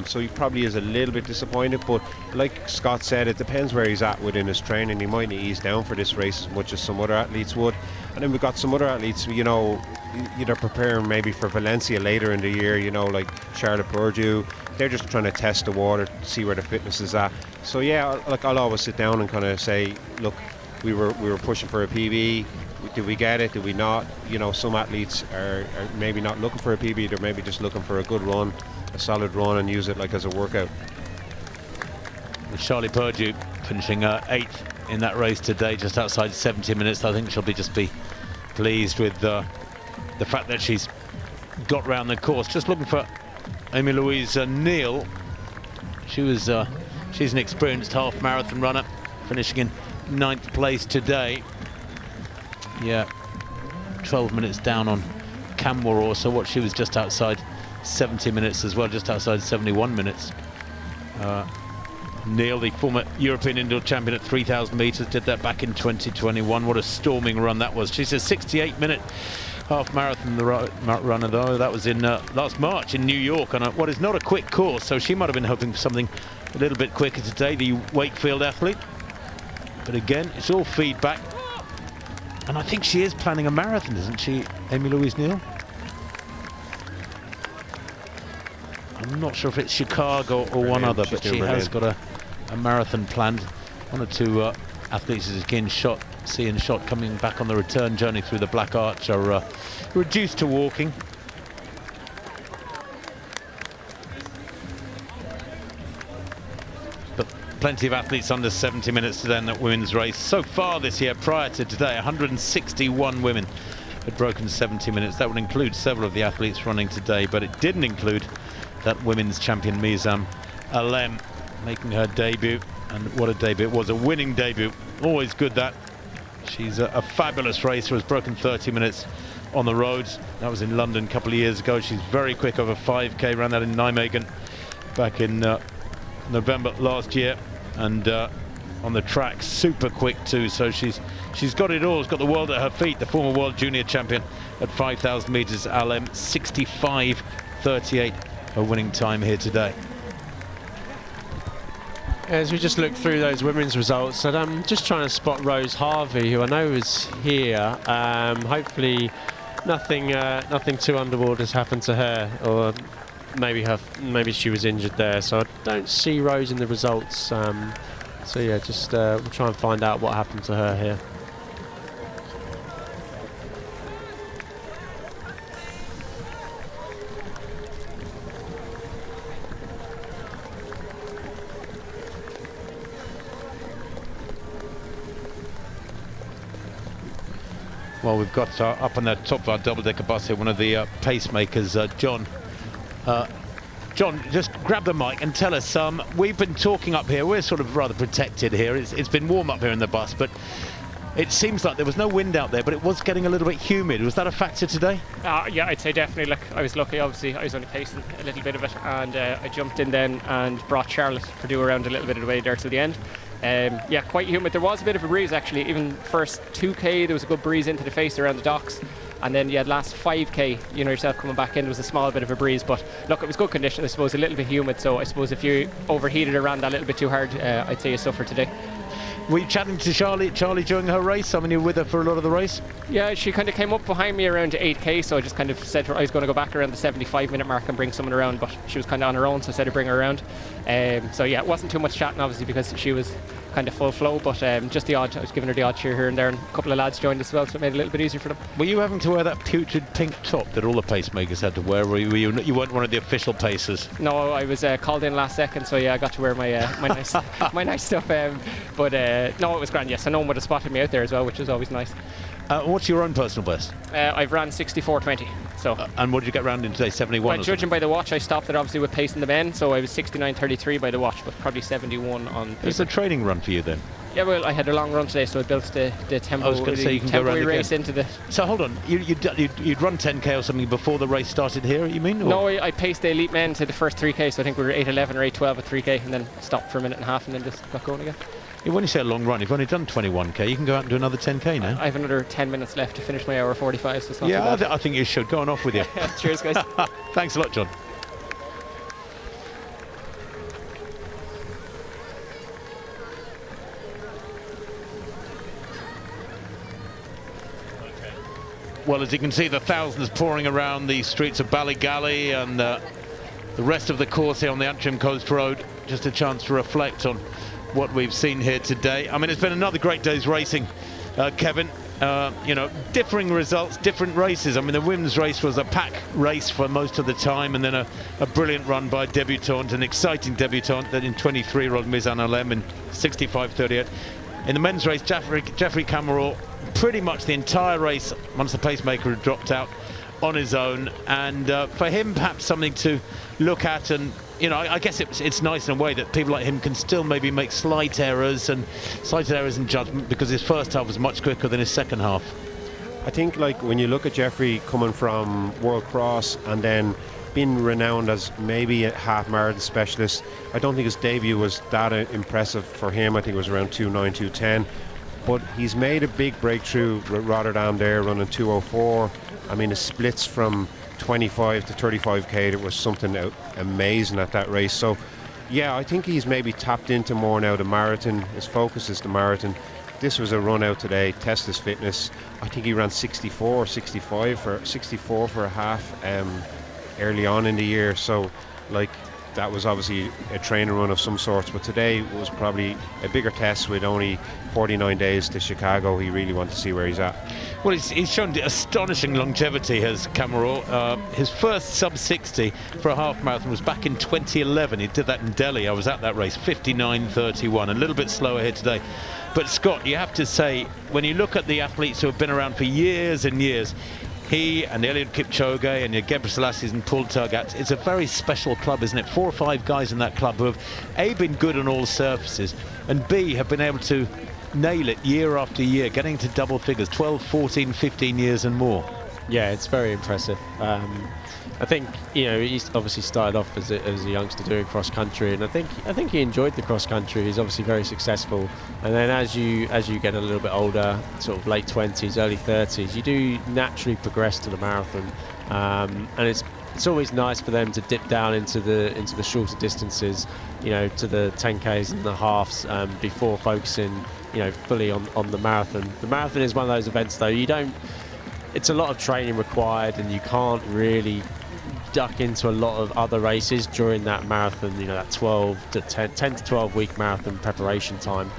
so he probably is a little bit disappointed, but like Scott said, it depends where he's at within his training. He might ease down for this race as much as some other athletes would. And then we've got some other athletes, you know, either preparing maybe for Valencia later in the year, you know, like Charlotte Purdue. They're just trying to test the water, see where the fitness is at. So yeah, like, I'll always sit down and kind of say, look, we were pushing for a PB. Did we get it? Did we not? You know, some athletes are maybe not looking for a PB. They're maybe just looking for a good run, a solid run, and use it like as a workout. Charlie Purdue finishing 8th in that race today, just outside 70 minutes. I think she'll be pleased with the fact that she's got round the course. Just looking for Amy Louise Neal. She's an experienced half marathon runner, finishing in 9th place today. Yeah, 12 minutes down on Camwar, so what, she was just outside 70 minutes as well, just outside 71 minutes. Neil, the former European indoor champion at 3,000 metres, did that back in 2021. What a storming run that was. She's a 68-minute half marathon runner, though. That was in last March in New York on what is not a quick course, so she might have been hoping for something a little bit quicker today, the Wakefield athlete. But again, it's all feedback. And I think she is planning a marathon, isn't she, Amy Louise Neal? I'm not sure if it's Chicago or one other, but she has got a marathon planned. One or two athletes is again seeing shot coming back on the return journey through the Black Arch are reduced to walking. But Plenty of athletes under 70 minutes today in that women's race. So far this year, prior to today, 161 women had broken 70 minutes. That would include several of the athletes running today, but it didn't include that women's champion Mizam Alem making her debut. And what a debut. It was a winning debut. Always good that. She's a fabulous racer, has broken 30 minutes on the roads. That was in London a couple of years ago. She's very quick over 5k, ran that in Nijmegen back in November last year, and on the track super quick too. So she's got it all. She's got the world at her feet. The former world junior champion at 5,000 meters, Alem, 65.38, her winning time here today. As we just look through those women's results, and I'm just trying to spot Rose Harvey, who I know is here. Hopefully nothing too untoward has happened to her, or maybe she was injured there. So I don't see Rose in the results. So yeah, just we'll try and find out what happened to her here. Well, we've got up on the top of our double-decker bus here one of the pacemakers, John. John, just grab the mic and tell us, we've been talking up here, we're sort of rather protected here. It's been warm up here in the bus, but it seems like there was no wind out there, but it was getting a little bit humid. Was that a factor today? Yeah, I'd say definitely. Look, I was lucky, obviously. I was only pacing a little bit of it, and I jumped in then and brought Charlotte Purdue around a little bit of the way there to the end. Yeah, quite humid. There was a bit of a breeze actually. Even first 2k there was a good breeze into the face around the docks, and then yeah, last 5k, you know yourself, coming back in, there was a small bit of a breeze. But look, it was good condition, I suppose. A little bit humid, so I suppose if you overheated or ran that little bit too hard, I'd say you suffered today. Were you chatting to Charlie during her race? I mean, you were with her for a lot of the race? Yeah, she kind of came up behind me around 8k, so I just kind of said to her I was going to go back around the 75-minute mark and bring someone around, but she was kind of on her own, so I said to bring her around. So yeah, it wasn't too much chatting, obviously, because she was kind of full flow, but just the odd, I was giving her the odd cheer here and there, and a couple of lads joined as well, so it made it a little bit easier for them. Were you having to wear that putrid pink top that all the pacemakers had to wear? You weren't one of the official pacers? No, I was called in last second, so yeah, I got to wear my nice my nice stuff. But no, it was grand. Yes, and no one would have spotted me out there as well, which is always nice. What's your own personal best? I've ran 64.20. So. And what did you get round in today? 71? Well, judging by the watch, I stopped it obviously with pacing the men, so I was 69.33 by the watch, but probably 71 on paper. It's a training run for you then? Yeah, well, I had a long run today, so it built the tempo. I was going to say you can go around race again. into the. So hold on, you'd run 10k or something before the race started here, you mean? Or? No, I paced the elite men to the first 3k, so I think we were 8:11 or 8:12 at 3k, and then stopped for a minute and a half, and then just got going again. When you say a long run, you've only done 21k, you can go out and do another 10k now. I have another 10 minutes left to finish my hour 45, so it's not yeah, too bad. I think you should. Go on off with you. Cheers, guys. Thanks a lot, John. Well, as you can see, the thousands pouring around the streets of Ballygally and the rest of the course here on the Antrim Coast Road. Just a chance to reflect on what we've seen here today. I mean, it's been another great day's racing, Kevin. You know, differing results, different races. I mean, the women's race was a pack race for most of the time, and then a brilliant run by debutante, an exciting debutante, that in 23-year-old Mizam Alem in 65.38. In the men's race, Jeffrey Cameron, pretty much the entire race, once the pacemaker had dropped out, on his own. And for him, perhaps something to look at. And you know, I guess it's nice in a way that people like him can still maybe make slight errors in judgment, because his first half was much quicker than his second half. I think, like, when you look at Jeffrey coming from World Cross and then being renowned as maybe a half marathon specialist, I don't think his debut was that impressive for him. I think it was around 2:09, 2:10. But he's made a big breakthrough with Rotterdam there, running 2:04. I mean, the splits from 25 to 35k, it was something amazing at that race. So yeah, I think he's maybe tapped into more now the marathon. His focus is the marathon. This was a run out today, test his fitness. I think he ran 64 for a half early on in the year. So like, that was obviously a training run of some sorts, but today was probably a bigger test with only 49 days to Chicago. He really wanted to see where he's at. Well, he's shown astonishing longevity, has Camero. His first sub-60 for a half marathon was back in 2011. He did that in Delhi. I was at that race, 59:31, a little bit slower here today. But Scott, you have to say, when you look at the athletes who have been around for years and years, he and Eliud Kipchoge and your Gebrselassie and Paul Tergat, it's a very special club, isn't it? 4 or 5 guys in that club who have A, been good on all surfaces, and B, have been able to nail it year after year, getting to double figures, 12, 14, 15 years and more. Yeah, it's very impressive. I think, you know, he's obviously started off as a youngster doing cross country, and I think he enjoyed the cross country. He's obviously very successful, and then as you get a little bit older, sort of late 20s, early 30s, you do naturally progress to the marathon, and it's always nice for them to dip down into the shorter distances, you know, to the 10Ks and the halves, before focusing, you know, fully on the marathon. The marathon is one of those events, though, it's a lot of training required, and you can't really duck into a lot of other races during that marathon, you know, that 10 to 12 week marathon preparation time.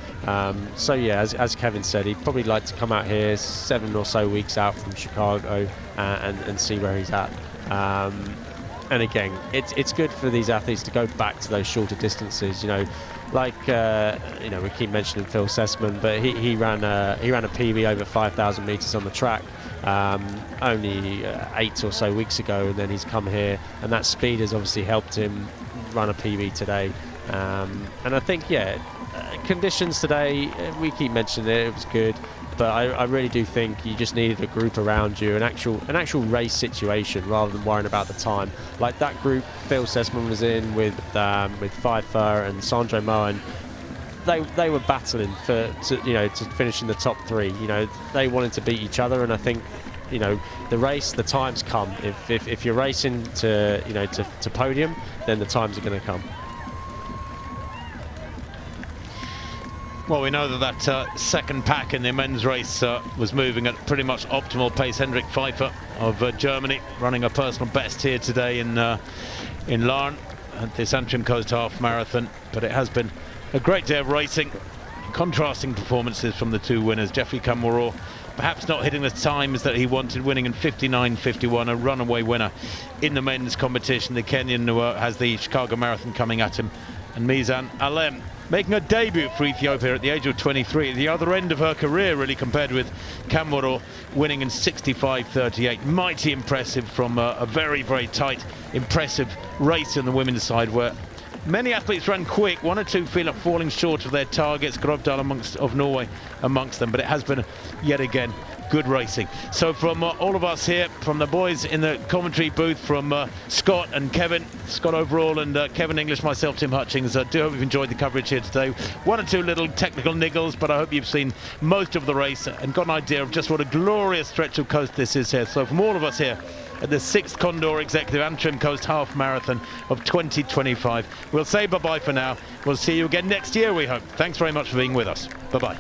So yeah, as Kevin said, he'd probably like to come out here 7 or so weeks out from Chicago and see where he's at. And again, it's good for these athletes to go back to those shorter distances, you know, like you know, we keep mentioning Phil Sessman, but he ran a PB over 5,000 meters on the track only 8 or so weeks ago, and then he's come here, and that speed has obviously helped him run a PB today. And I think, yeah, conditions today, we keep mentioning it was good, but I really do think you just needed a group around you, an actual race situation, rather than worrying about the time. Like that group Phil Sessman was in with Pfeiffer and Sandro Moen, they were battling to finish in the top 3. You know, they wanted to beat each other, and I think, you know, the race, the times come. If you're racing to podium, then the times are going to come. Well, we know that second pack in the men's race was moving at pretty much optimal pace. Hendrik Pfeiffer of Germany running a personal best here today in Larne at this Antrim Coast Half Marathon. But it has been a great day of racing. Contrasting performances from the 2 winners. Geoffrey Kamworor perhaps not hitting the times that he wanted, winning in 59:51, a runaway winner in the men's competition. The Kenyan who has the Chicago Marathon coming at him. And Mizan Alem making a debut for Ethiopia at the age of 23, at the other end of her career really, compared with Kamworor winning in 65:38. Mighty impressive from a very, very tight, impressive race on the women's side, where many athletes ran quick. 1 or 2 feel like falling short of their targets, Grovdal of Norway amongst them, but it has been yet again good racing. So from all of us here, from the boys in the commentary booth, from Scott and Kevin, Scott overall and Kevin English, myself, Tim Hutchings, I do hope you've enjoyed the coverage here today. 1 or 2 little technical niggles, but I hope you've seen most of the race and got an idea of just what a glorious stretch of coast this is here. So from all of us here at the 6th Condor Executive Antrim Coast Half Marathon of 2025, we'll say bye-bye for now. We'll see you again next year, we hope. Thanks very much for being with us. Bye-bye.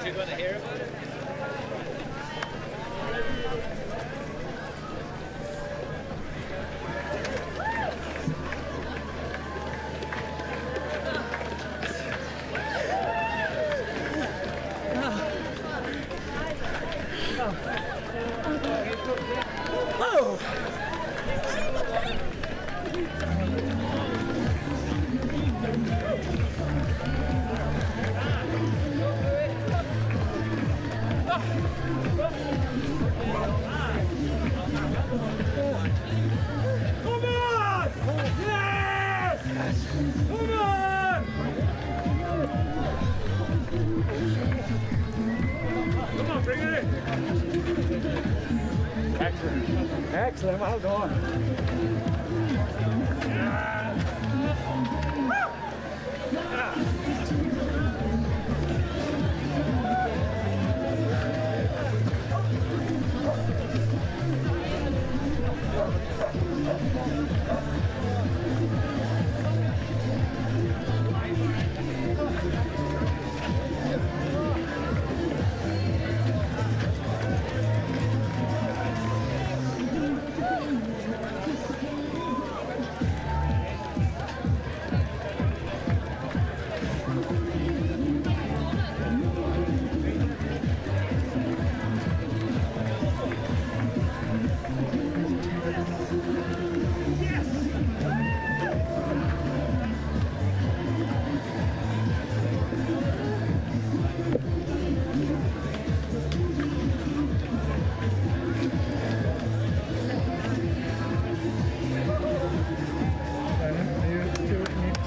you going to hear about it? Excellent, well done.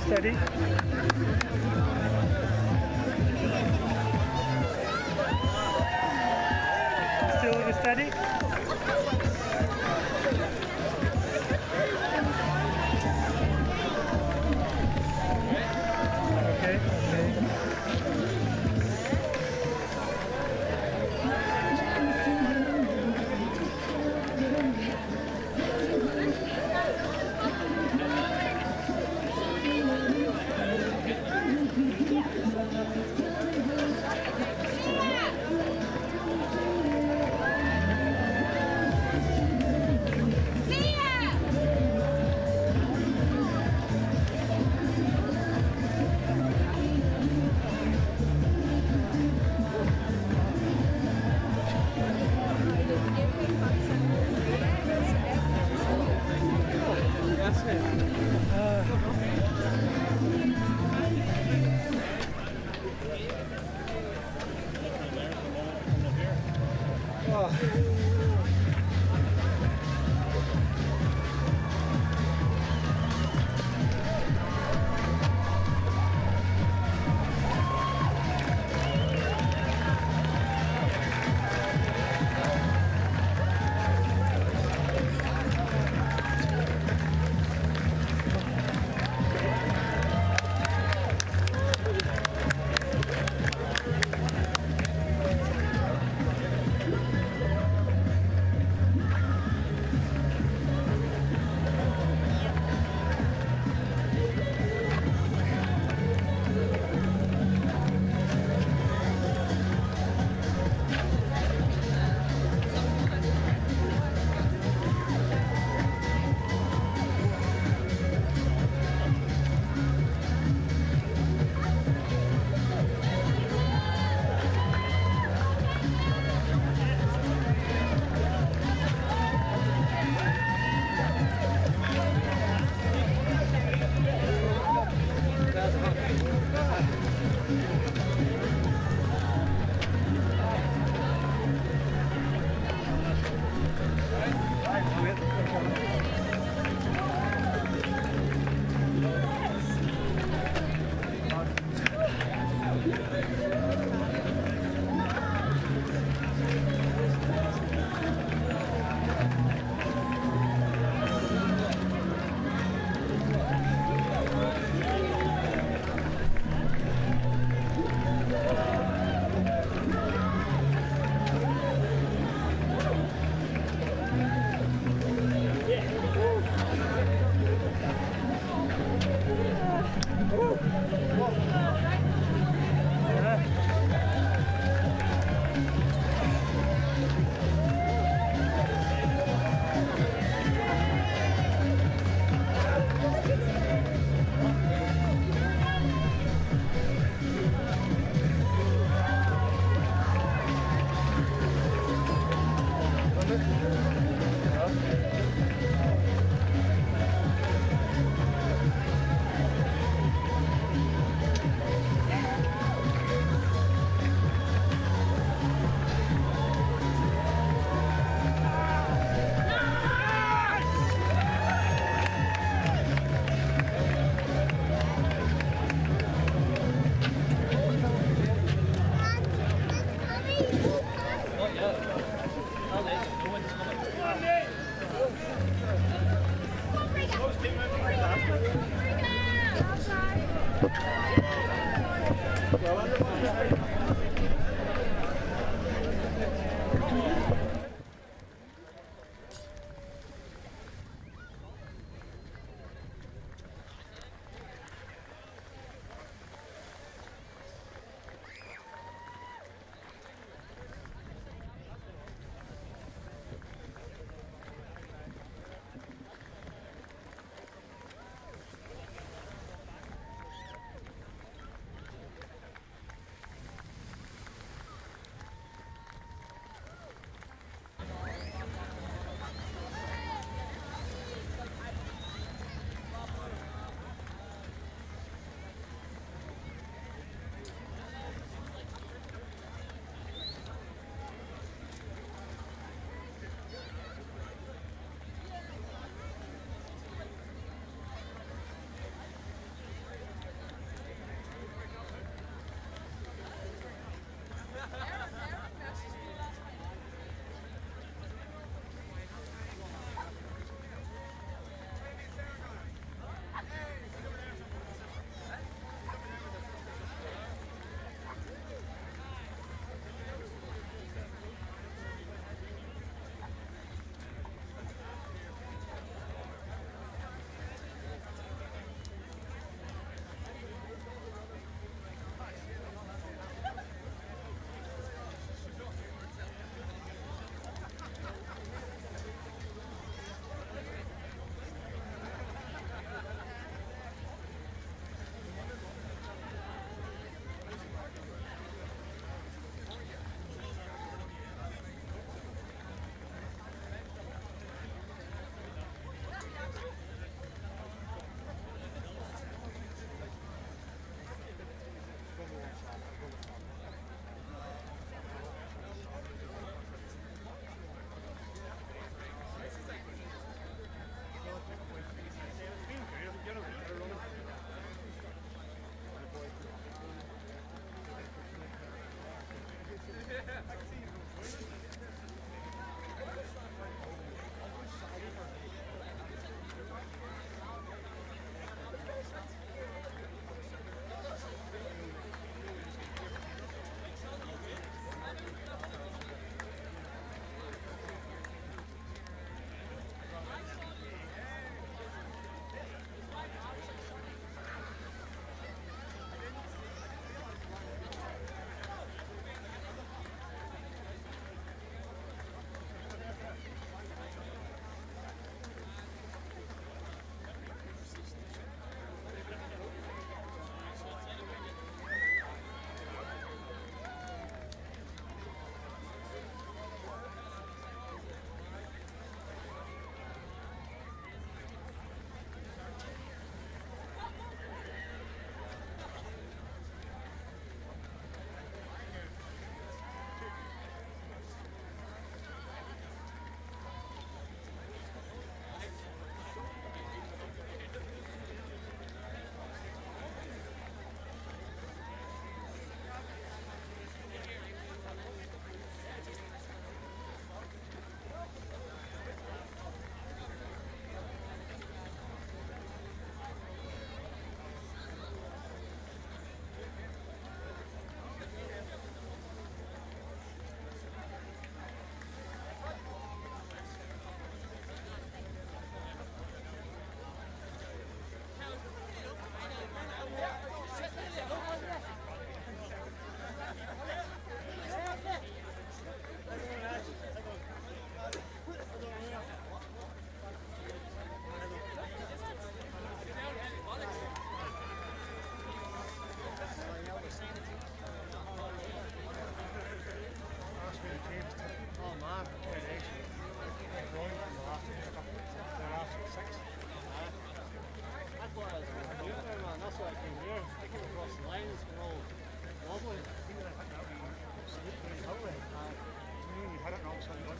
Steady. Still steady. Okay, okay.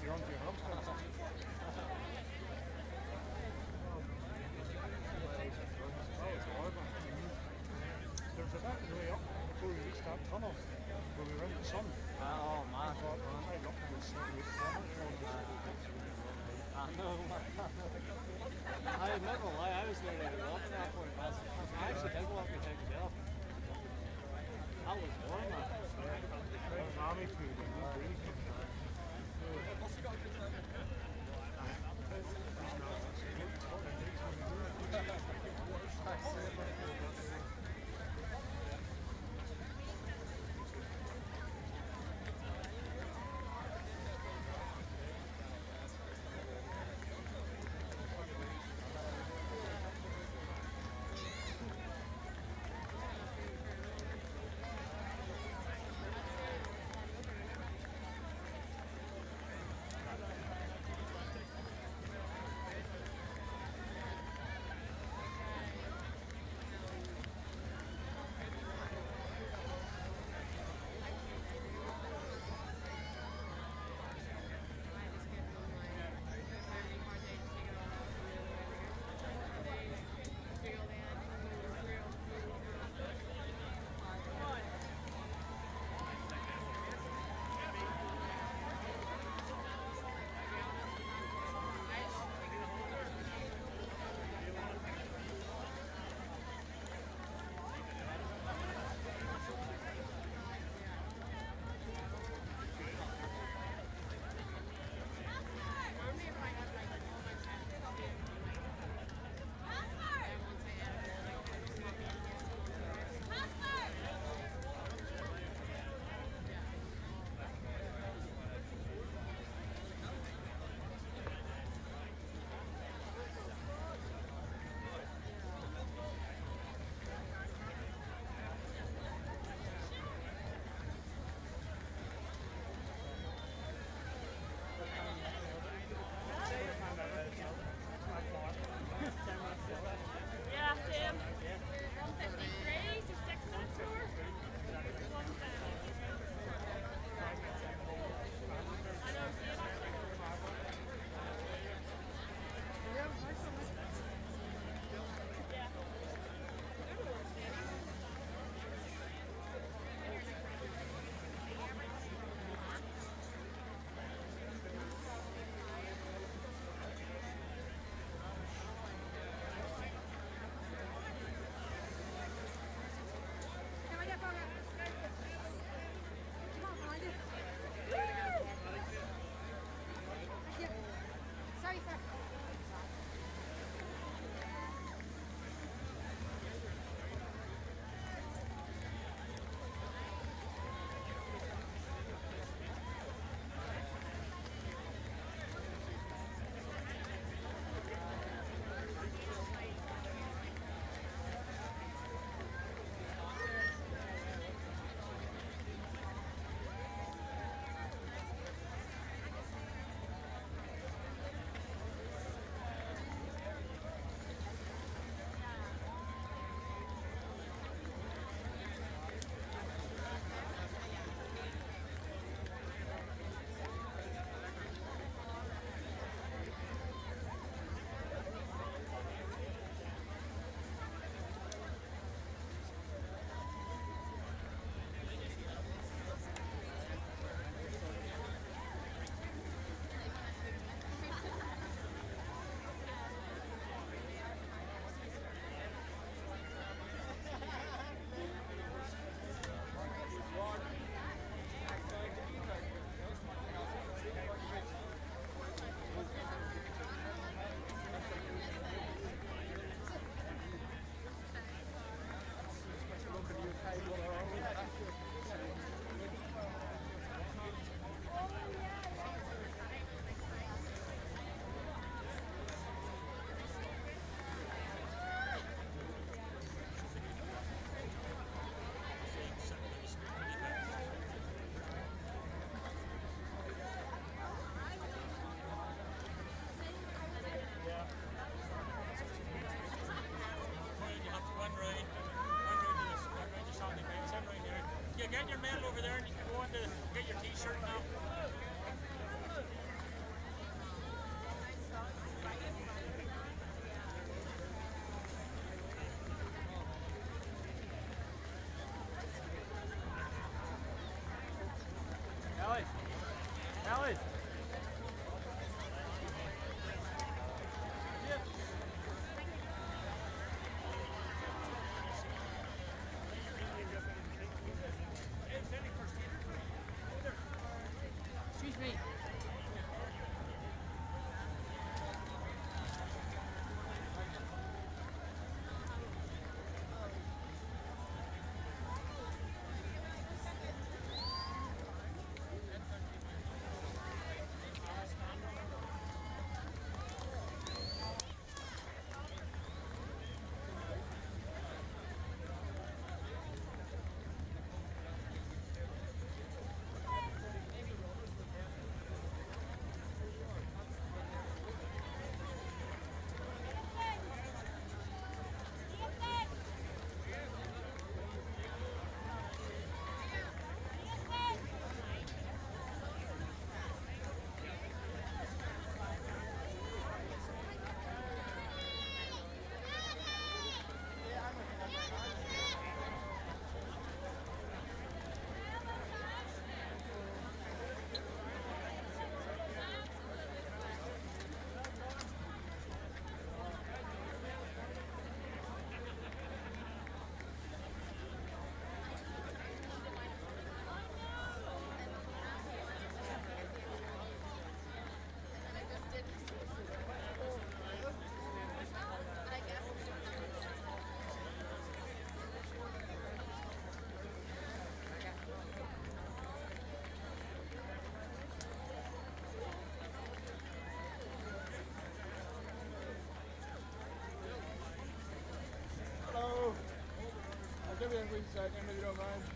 you're onto your hamstrings. Oh, it's horrible. There's a back way up before we reached that tunnel where we were in the sun. Oh man. I thought, man, I looked at this sun with I know. I'm not gonna lie, I was nearly walking that point. I actually did walk me down the hill. That was warm, man. There's army food and really good. Ellie. Ellie. Excuse me. Hello. I'll give you a wee second if you don't mind.